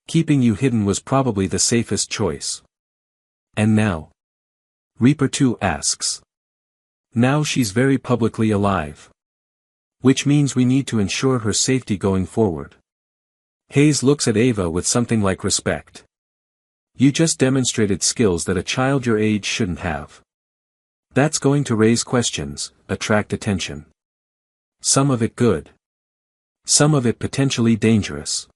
Keeping you hidden was probably the safest choice. And now? Reaper 2 asks. Now she's very publicly alive. Which means we need to ensure her safety going forward. Hayes looks at Ava with something like respect. You just demonstrated skills that a child your age shouldn't have. That's going to raise questions, attract attention. Some of it good. Some of it potentially dangerous.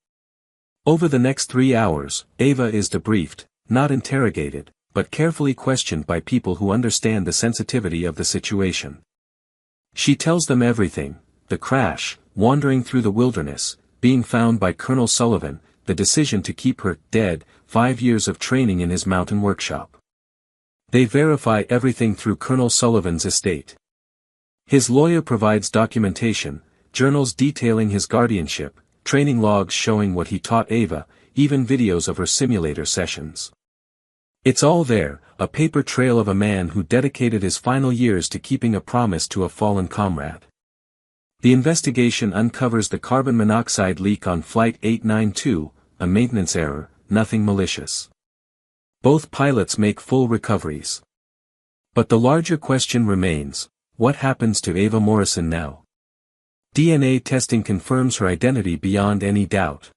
Over the next 3 hours, Ava is debriefed, not interrogated, but carefully questioned by people who understand the sensitivity of the situation. She tells them everything, the crash, wandering through the wilderness, being found by Colonel Sullivan, the decision to keep her dead, 5 years of training in his mountain workshop. They verify everything through Colonel Sullivan's estate. His lawyer provides documentation, journals detailing his guardianship, training logs showing what he taught Ava, even videos of her simulator sessions. It's all there, a paper trail of a man who dedicated his final years to keeping a promise to a fallen comrade. The investigation uncovers the carbon monoxide leak on Flight 892, a maintenance error, nothing malicious. Both pilots make full recoveries. But the larger question remains, what happens to Ava Morrison now? DNA testing confirms her identity beyond any doubt.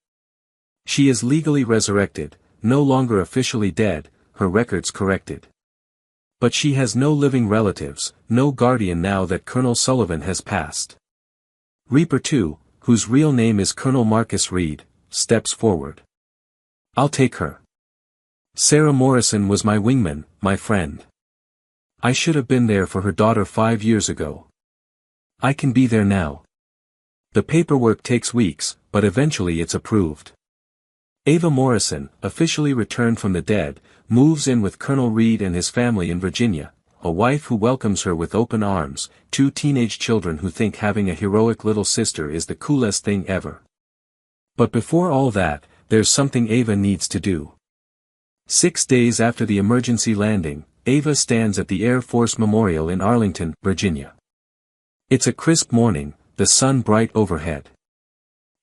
She is legally resurrected, no longer officially dead, her records corrected. But she has no living relatives, no guardian now that Colonel Sullivan has passed. Reaper 2, whose real name is Colonel Marcus Reed, steps forward. I'll take her. Sarah Morrison was my wingman, my friend. I should have been there for her daughter 5 years ago. I can be there now. The paperwork takes weeks, but eventually it's approved. Ava Morrison, officially returned from the dead, moves in with Colonel Reed and his family in Virginia, a wife who welcomes her with open arms, 2 teenage children who think having a heroic little sister is the coolest thing ever. But before all that, there's something Ava needs to do. 6 days after the emergency landing, Ava stands at the Air Force Memorial in Arlington, Virginia. It's a crisp morning, the sun bright overhead.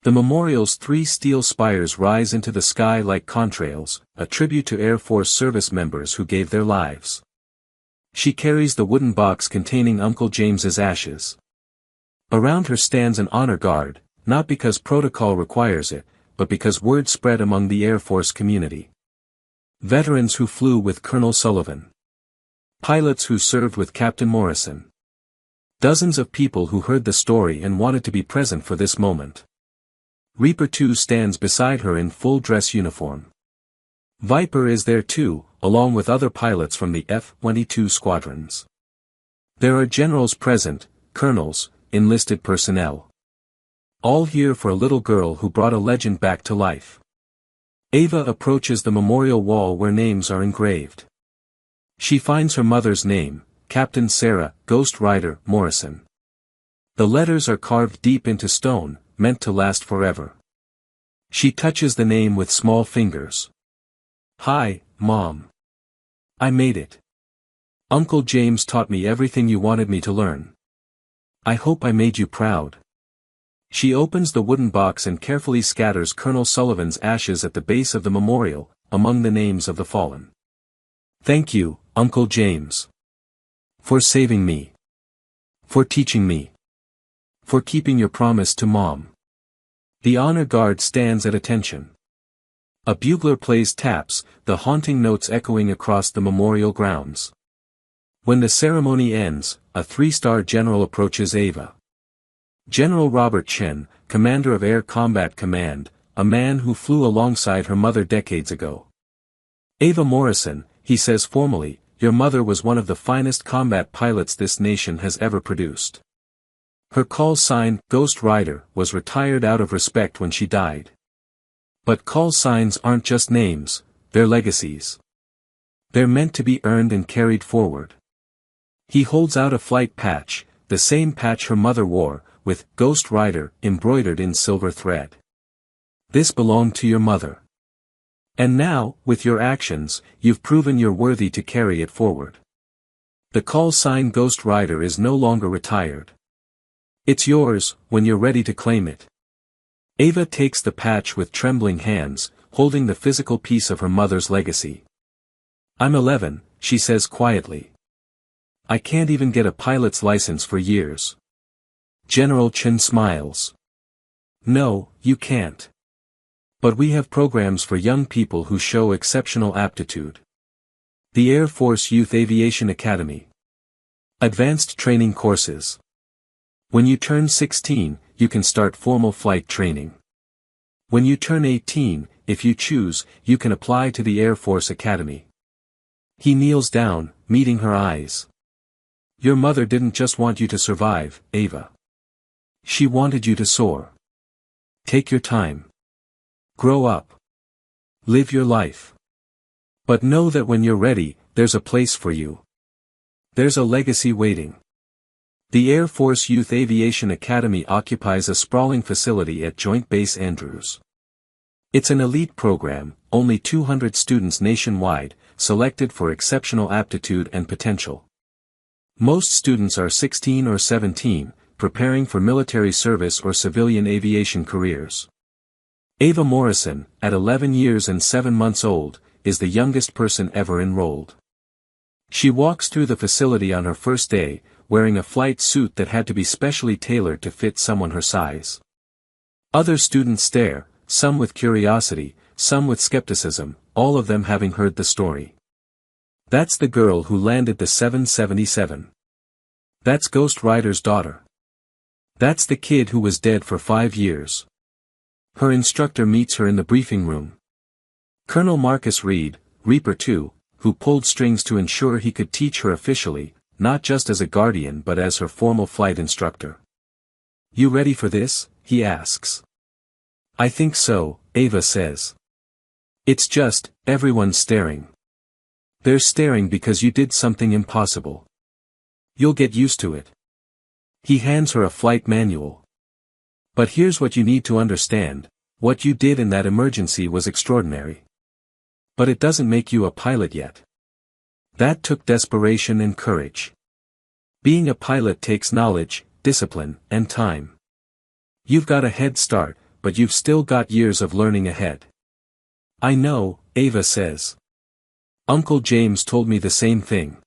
The memorial's 3 steel spires rise into the sky like contrails, a tribute to Air Force service members who gave their lives. She carries the wooden box containing Uncle James's ashes. Around her stands an honor guard, not because protocol requires it, but because word spread among the Air Force community. Veterans who flew with Colonel Sullivan. Pilots who served with Captain Morrison. Dozens of people who heard the story and wanted to be present for this moment. Reaper 2 stands beside her in full dress uniform. Viper is there too, along with other pilots from the F-22 squadrons. There are generals present, colonels, enlisted personnel. All here for a little girl who brought a legend back to life. Ava approaches the memorial wall where names are engraved. She finds her mother's name, Captain Sarah, Ghost Rider, Morrison. The letters are carved deep into stone, meant to last forever. She touches the name with small fingers. Hi, Mom. I made it. Uncle James taught me everything you wanted me to learn. I hope I made you proud. She opens the wooden box and carefully scatters Colonel Sullivan's ashes at the base of the memorial, among the names of the fallen. Thank you, Uncle James. For saving me. For teaching me. For keeping your promise to Mom. The honor guard stands at attention. A bugler plays taps, the haunting notes echoing across the memorial grounds. When the ceremony ends, a 3-star general approaches Ava. General Robert Chen, commander of Air Combat Command, a man who flew alongside her mother decades ago. Ava Morrison, he says formally, your mother was one of the finest combat pilots this nation has ever produced. Her call sign, Ghost Rider, was retired out of respect when she died. But call signs aren't just names, they're legacies. They're meant to be earned and carried forward. He holds out a flight patch, the same patch her mother wore, with Ghost Rider embroidered in silver thread. This belonged to your mother. And now, with your actions, you've proven you're worthy to carry it forward. The call sign Ghost Rider is no longer retired. It's yours, when you're ready to claim it. Ava takes the patch with trembling hands, holding the physical piece of her mother's legacy. I'm 11, she says quietly. I can't even get a pilot's license for years. General Chen smiles. No, you can't. But we have programs for young people who show exceptional aptitude. The Air Force Youth Aviation Academy. Advanced training courses. When you turn 16, you can start formal flight training. When you turn 18, if you choose, you can apply to the Air Force Academy. He kneels down, meeting her eyes. Your mother didn't just want you to survive, Ava. She wanted you to soar. Take your time. Grow up. Live your life. But know that when you're ready, there's a place for you. There's a legacy waiting. The Air Force Youth Aviation Academy occupies a sprawling facility at Joint Base Andrews. It's an elite program, only 200 students nationwide, selected for exceptional aptitude and potential. Most students are 16 or 17, preparing for military service or civilian aviation careers. Ava Morrison, at 11 years and 7 months old, is the youngest person ever enrolled. She walks through the facility on her first day, wearing a flight suit that had to be specially tailored to fit someone her size. Other students stare, some with curiosity, some with skepticism, all of them having heard the story. That's the girl who landed the 777. That's Ghost Rider's daughter. That's the kid who was dead for 5 years. Her instructor meets her in the briefing room. Colonel Marcus Reed, Reaper 2, who pulled strings to ensure he could teach her officially, not just as a guardian but as her formal flight instructor. "You ready for this?" he asks. "I think so," Ava says. "It's just, everyone's staring. They're staring because you did something impossible. You'll get used to it." He hands her a flight manual. "But here's what you need to understand, what you did in that emergency was extraordinary. But it doesn't make you a pilot yet. That took desperation and courage. Being a pilot takes knowledge, discipline, and time. You've got a head start, but you've still got years of learning ahead." "I know," Ava says. "Uncle James told me the same thing.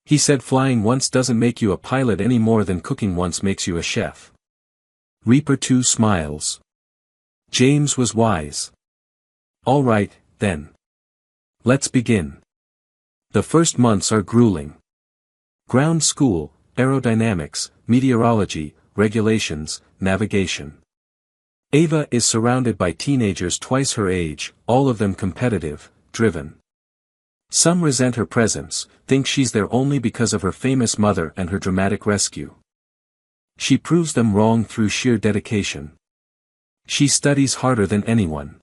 He said flying once doesn't make you a pilot any more than cooking once makes you a chef." Reaper 2 smiles. James was wise. "All right, then. Let's begin. The first months are grueling. Ground school, aerodynamics, meteorology, regulations, navigation." Ava is surrounded by teenagers twice her age, all of them competitive, driven. Some resent her presence, think she's there only because of her famous mother and her dramatic rescue. She proves them wrong through sheer dedication. She studies harder than anyone.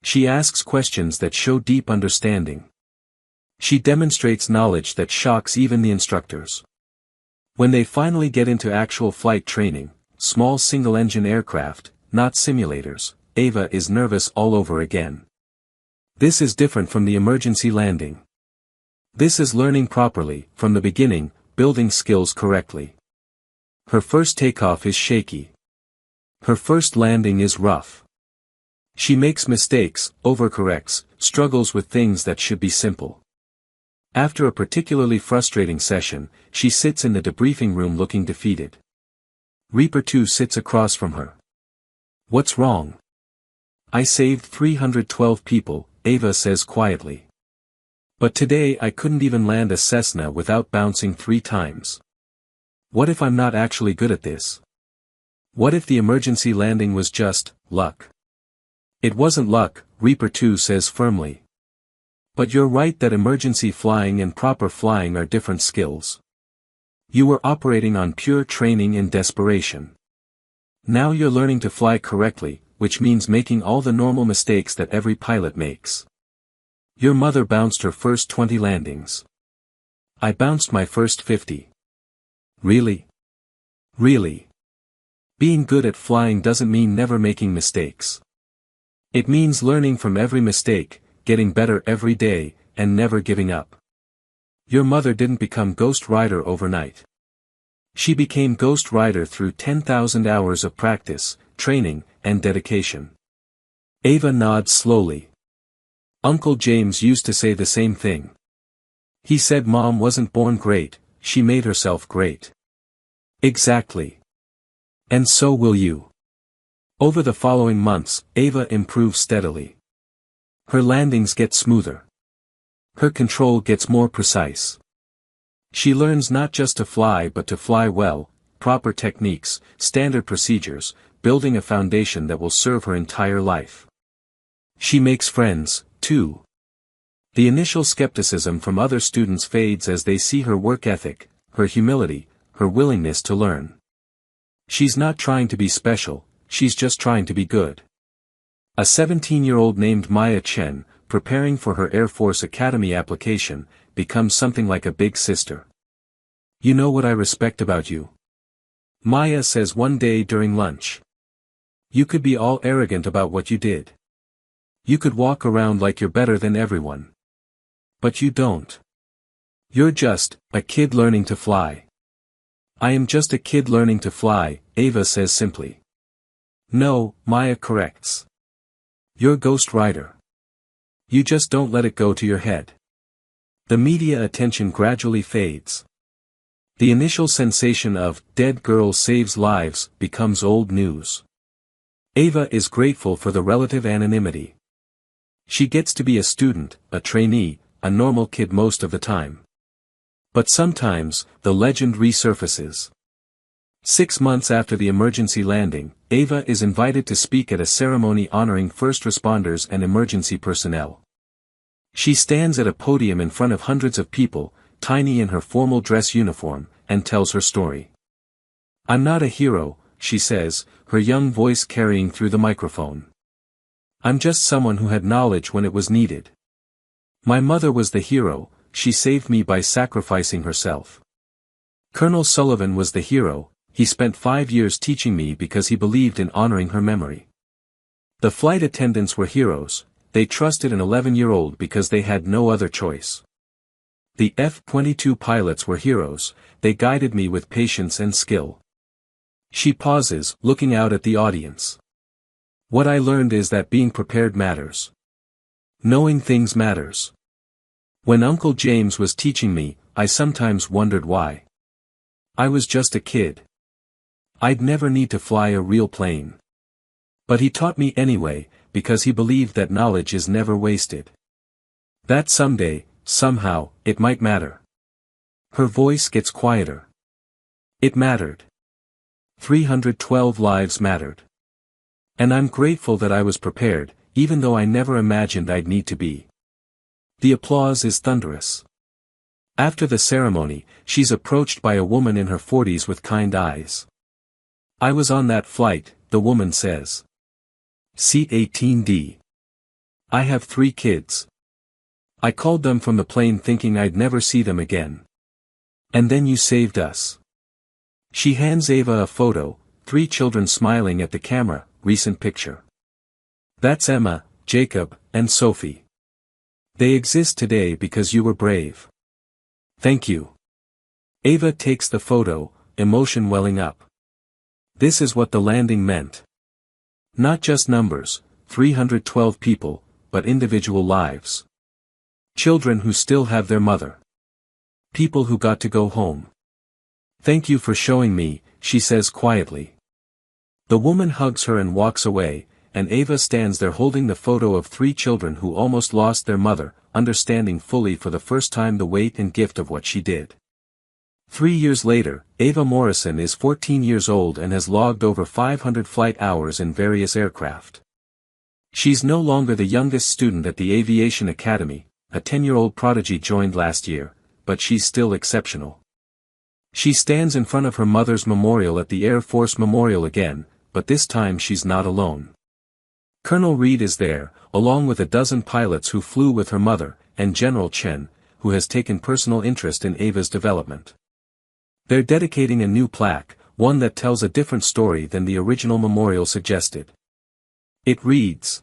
She asks questions that show deep understanding. She demonstrates knowledge that shocks even the instructors. When they finally get into actual flight training, small single-engine aircraft, not simulators, Ava is nervous all over again. This is different from the emergency landing. This is learning properly, from the beginning, building skills correctly. Her first takeoff is shaky. Her first landing is rough. She makes mistakes, overcorrects, struggles with things that should be simple. After a particularly frustrating session, she sits in the debriefing room looking defeated. Reaper 2 sits across from her. "What's wrong?" "I saved 312 people, Ava says quietly. "But today I couldn't even land a Cessna without bouncing 3 times. What if I'm not actually good at this? What if the emergency landing was just luck?" "It wasn't luck," Reaper 2 says firmly. "But you're right that emergency flying and proper flying are different skills. You were operating on pure training and desperation. Now you're learning to fly correctly, which means making all the normal mistakes that every pilot makes. Your mother bounced her first 20 landings. I bounced my first 50. Really? Really? Being good at flying doesn't mean never making mistakes. It means learning from every mistake, getting better every day, and never giving up. Your mother didn't become Ghost Rider overnight. She became Ghost Rider through 10,000 hours of practice, training, and dedication." Ava nods slowly. "Uncle James used to say the same thing. He said Mom wasn't born great, she made herself great." "Exactly. And so will you." Over the following months, Ava improves steadily. Her landings get smoother. Her control gets more precise. She learns not just to fly but to fly well, proper techniques, standard procedures, building a foundation that will serve her entire life. She makes friends, too. The initial skepticism from other students fades as they see her work ethic, her humility, her willingness to learn. She's not trying to be special, she's just trying to be good. A 17-year-old named Maya Chen, preparing for her Air Force Academy application, becomes something like a big sister. You know what I respect about you? Maya says one day during lunch. You could be all arrogant about what you did. You could walk around like you're better than everyone. But you don't. You're just a kid learning to fly. I am just a kid learning to fly, Ava says simply. No, Maya corrects. You're Ghost Rider. You just don't let it go to your head. The media attention gradually fades. The initial sensation of "dead girl saves lives" becomes old news. Ava is grateful for the relative anonymity. She gets to be a student, a trainee, a normal kid most of the time. But sometimes, the legend resurfaces. 6 months after the emergency landing, Ava is invited to speak at a ceremony honoring first responders and emergency personnel. She stands at a podium in front of hundreds of people, tiny in her formal dress uniform, and tells her story. I'm not a hero, she says, her young voice carrying through the microphone. I'm just someone who had knowledge when it was needed. My mother was the hero, she saved me by sacrificing herself. Colonel Sullivan was the hero, he spent 5 years teaching me because he believed in honoring her memory. The flight attendants were heroes, they trusted an 11-year-old because they had no other choice. The F-22 pilots were heroes, they guided me with patience and skill. She pauses, looking out at the audience. What I learned is that being prepared matters. Knowing things matters. When Uncle James was teaching me, I sometimes wondered why. I was just a kid. I'd never need to fly a real plane. But he taught me anyway, because he believed that knowledge is never wasted. That someday, somehow, it might matter. Her voice gets quieter. It mattered. 312 lives mattered. And I'm grateful that I was prepared, even though I never imagined I'd need to be. The applause is thunderous. After the ceremony, she's approached by a woman in her 40s with kind eyes. I was on that flight, the woman says. Seat 18D. I have 3 kids. I called them from the plane thinking I'd never see them again. And then you saved us. She hands Ava a photo, 3 children smiling at the camera, recent picture. That's Emma, Jacob, and Sophie. They exist today because you were brave. Thank you. Ava takes the photo, emotion welling up. This is what the landing meant. Not just numbers, 312 people, but individual lives. Children who still have their mother. People who got to go home. Thank you for showing me, she says quietly. The woman hugs her and walks away, and Ava stands there holding the photo of 3 children who almost lost their mother, understanding fully for the first time the weight and gift of what she did. 3 years later, Ava Morrison is 14 years old and has logged over 500 flight hours in various aircraft. She's no longer the youngest student at the Aviation Academy, a 10-year-old prodigy joined last year, but she's still exceptional. She stands in front of her mother's memorial at the Air Force Memorial again, but this time she's not alone. Colonel Reed is there, along with a dozen pilots who flew with her mother, and General Chen, who has taken personal interest in Ava's development. They're dedicating a new plaque, one that tells a different story than the original memorial suggested. It reads,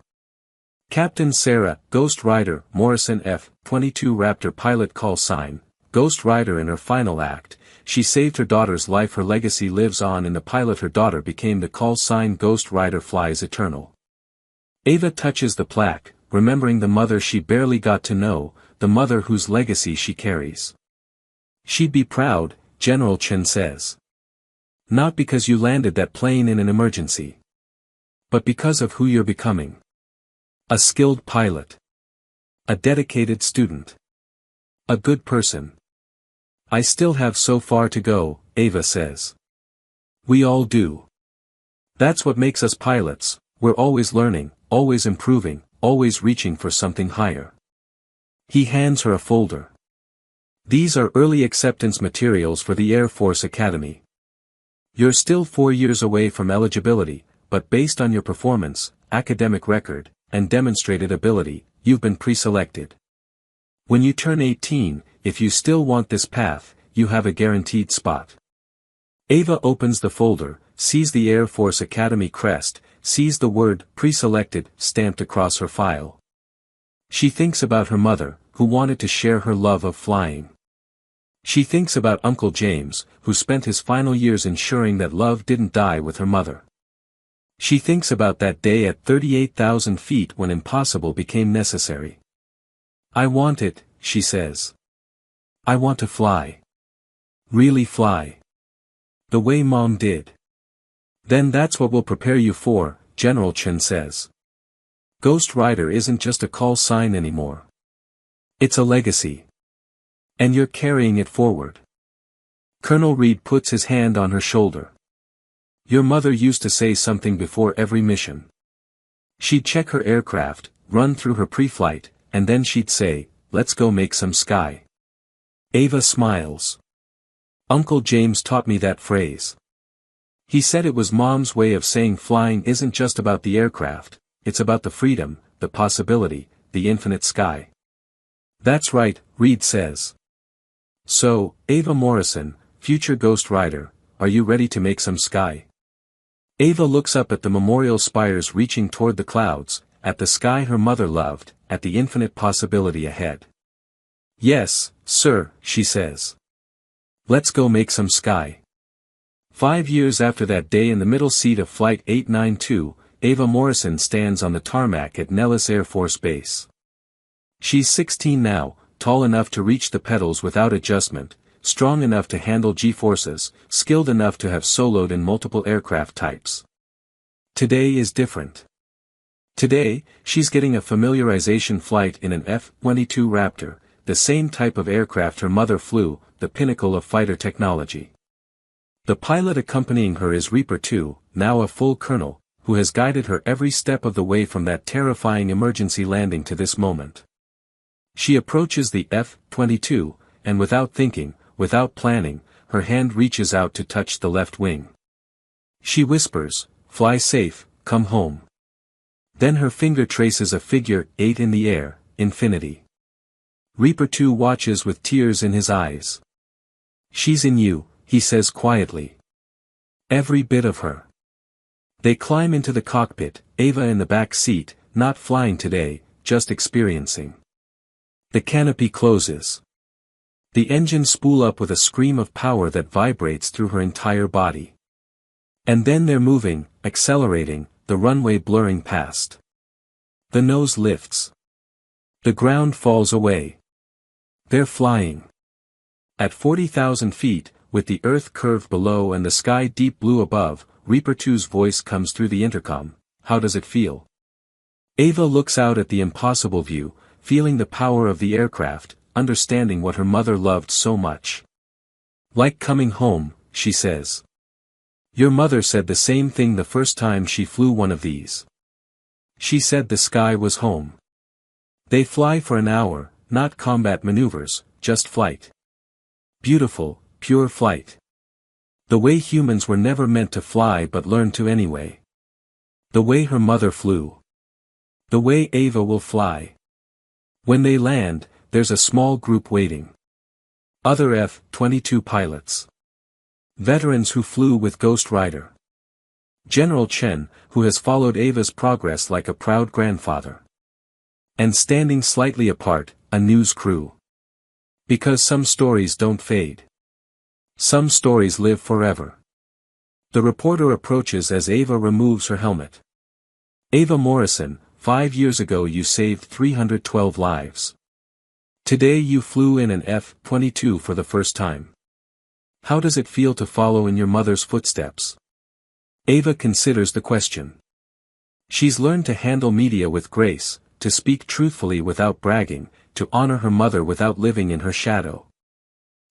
Captain Sarah, Ghost Rider, Morrison F-22 Raptor pilot call sign, Ghost Rider in her final act, she saved her daughter's life. Her legacy lives on in the pilot her daughter became. The call sign Ghost Rider flies eternal. Ava touches the plaque, remembering the mother she barely got to know, the mother whose legacy she carries. She'd be proud, General Chen says. Not because you landed that plane in an emergency. But because of who you're becoming. A skilled pilot. A dedicated student. A good person. I still have so far to go, Ava says. We all do. That's what makes us pilots, we're always learning, always improving, always reaching for something higher. He hands her a folder. These are early acceptance materials for the Air Force Academy. You're still 4 years away from eligibility, but based on your performance, academic record, and demonstrated ability, you've been pre-selected. When you turn 18, if you still want this path, you have a guaranteed spot. Ava opens the folder, sees the Air Force Academy crest, sees the word pre-selected stamped across her file. She thinks about her mother, who wanted to share her love of flying. She thinks about Uncle James, who spent his final years ensuring that love didn't die with her mother. She thinks about that day at 38,000 feet when impossible became necessary. I want it, she says. I want to fly. Really fly. The way Mom did. Then that's what we'll prepare you for, General Chen says. Ghost Rider isn't just a call sign anymore. It's a legacy. And you're carrying it forward. Colonel Reed puts his hand on her shoulder. Your mother used to say something before every mission. She'd check her aircraft, run through her pre-flight, and then she'd say, let's go make some sky. Ava smiles. Uncle James taught me that phrase. He said it was Mom's way of saying flying isn't just about the aircraft, it's about the freedom, the possibility, the infinite sky. That's right, Reed says. So, Ava Morrison, future Ghost Rider, are you ready to make some sky? Ava looks up at the memorial spires reaching toward the clouds, at the sky her mother loved, at the infinite possibility ahead. Yes, sir, she says. Let's go make some sky. 5 years after that day in the middle seat of Flight 892, Ava Morrison stands on the tarmac at Nellis Air Force Base. She's 16 now, tall enough to reach the pedals without adjustment, strong enough to handle G-forces, skilled enough to have soloed in multiple aircraft types. Today is different. Today, she's getting a familiarization flight in an F-22 Raptor, the same type of aircraft her mother flew, the pinnacle of fighter technology. The pilot accompanying her is Reaper 2, now a full colonel, who has guided her every step of the way from that terrifying emergency landing to this moment. She approaches the F-22, and without thinking, without planning, her hand reaches out to touch the left wing. She whispers, fly safe, come home. Then her finger traces a figure 8 in the air, infinity. Reaper 2 watches with tears in his eyes. She's in you, he says quietly. Every bit of her. They climb into the cockpit, Ava in the back seat, not flying today, just experiencing. The canopy closes. The engines spool up with a scream of power that vibrates through her entire body. And then they're moving, accelerating, the runway blurring past. The nose lifts. The ground falls away. They're flying. At 40,000 feet, with the earth curved below and the sky deep blue above, Reaper 2's voice comes through the intercom. How does it feel? Ava looks out at the impossible view, feeling the power of the aircraft, understanding what her mother loved so much. Like coming home, she says. Your mother said the same thing the first time she flew one of these. She said the sky was home. They fly for an hour, not combat maneuvers, just flight. Beautiful, pure flight. The way humans were never meant to fly but learned to anyway. The way her mother flew. The way Ava will fly. When they land, there's a small group waiting. Other F-22 pilots. Veterans who flew with Ghost Rider. General Chen, who has followed Ava's progress like a proud grandfather. And standing slightly apart, a news crew. Because some stories don't fade. Some stories live forever. The reporter approaches as Ava removes her helmet. Ava Morrison, 5 years ago you saved 312 lives. Today you flew in an F-22 for the first time. How does it feel to follow in your mother's footsteps? Ava considers the question. She's learned to handle media with grace, to speak truthfully without bragging, to honor her mother without living in her shadow.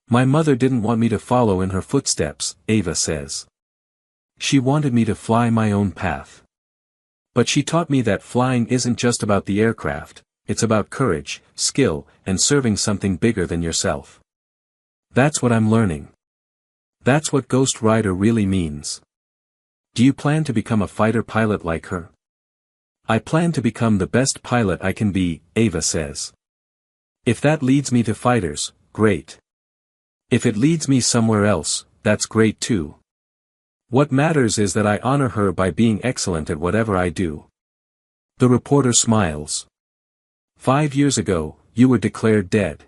My mother didn't want me to follow in her footsteps, Ava says. She wanted me to fly my own path. But she taught me that flying isn't just about the aircraft, it's about courage, skill, and serving something bigger than yourself. That's what I'm learning. That's what Ghost Rider really means. Do you plan to become a fighter pilot like her? I plan to become the best pilot I can be, Ava says. If that leads me to fighters, great. If it leads me somewhere else, that's great too. What matters is that I honor her by being excellent at whatever I do. The reporter smiles. 5 years ago, you were declared dead.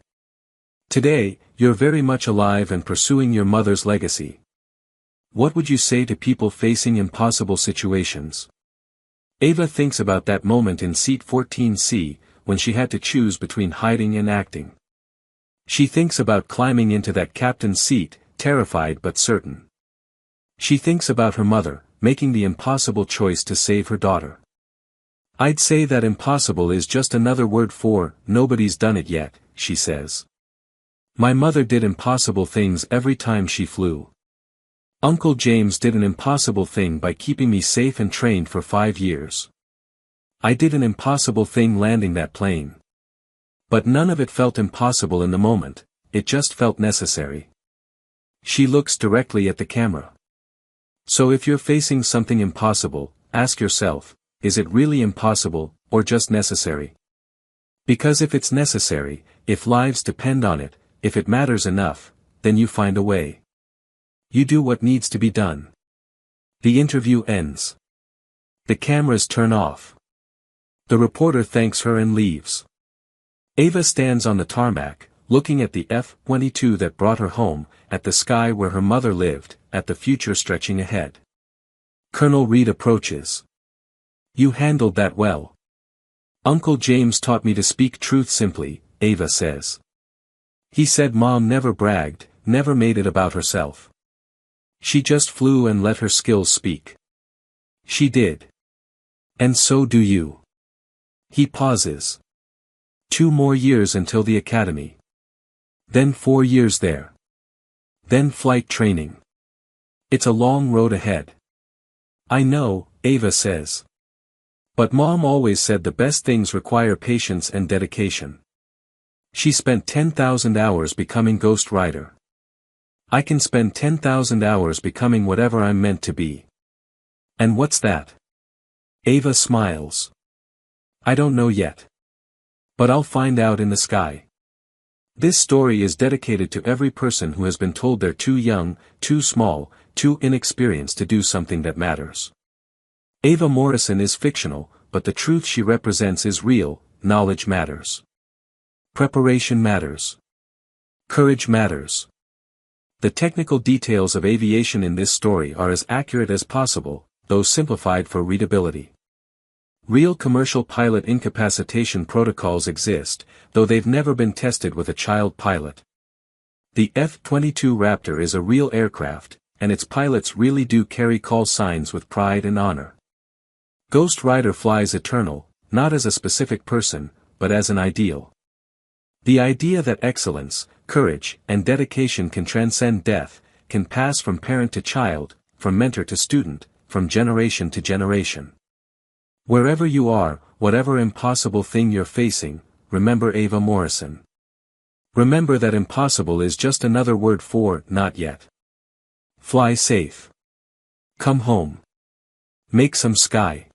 Today, you're very much alive and pursuing your mother's legacy. What would you say to people facing impossible situations? Ava thinks about that moment in seat 14C, when she had to choose between hiding and acting. She thinks about climbing into that captain's seat, terrified but certain. She thinks about her mother, making the impossible choice to save her daughter. I'd say that impossible is just another word for, nobody's done it yet, she says. My mother did impossible things every time she flew. Uncle James did an impossible thing by keeping me safe and trained for 5 years. I did an impossible thing landing that plane. But none of it felt impossible in the moment, it just felt necessary. She looks directly at the camera. So if you're facing something impossible, ask yourself, is it really impossible, or just necessary? Because if it's necessary, if lives depend on it, if it matters enough, then you find a way. You do what needs to be done. The interview ends. The cameras turn off. The reporter thanks her and leaves. Ava stands on the tarmac, looking at the F-22 that brought her home, at the sky where her mother lived, at the future stretching ahead. Colonel Reed approaches. You handled that well. Uncle James taught me to speak truth simply, Ava says. He said Mom never bragged, never made it about herself. She just flew and let her skills speak. She did. And so do you. He pauses. 2 more years until the academy. Then 4 years there. Then flight training. It's a long road ahead. I know, Ava says. But Mom always said the best things require patience and dedication. She spent 10,000 hours becoming Ghost Rider. I can spend 10,000 hours becoming whatever I'm meant to be. And what's that? Ava smiles. I don't know yet. But I'll find out in the sky. This story is dedicated to every person who has been told they're too young, too small, too inexperienced to do something that matters. Ava Morrison is fictional, but the truth she represents is real. Knowledge matters. Preparation matters. Courage matters. The technical details of aviation in this story are as accurate as possible, though simplified for readability. Real commercial pilot incapacitation protocols exist, though they've never been tested with a child pilot. The F-22 Raptor is a real aircraft, and its pilots really do carry call signs with pride and honor. Ghost Rider flies eternal, not as a specific person, but as an ideal. The idea that excellence, courage, and dedication can transcend death, can pass from parent to child, from mentor to student, from generation to generation. Wherever you are, whatever impossible thing you're facing, remember Ava Morrison. Remember that impossible is just another word for not yet. Fly safe. Come home. Make some sky.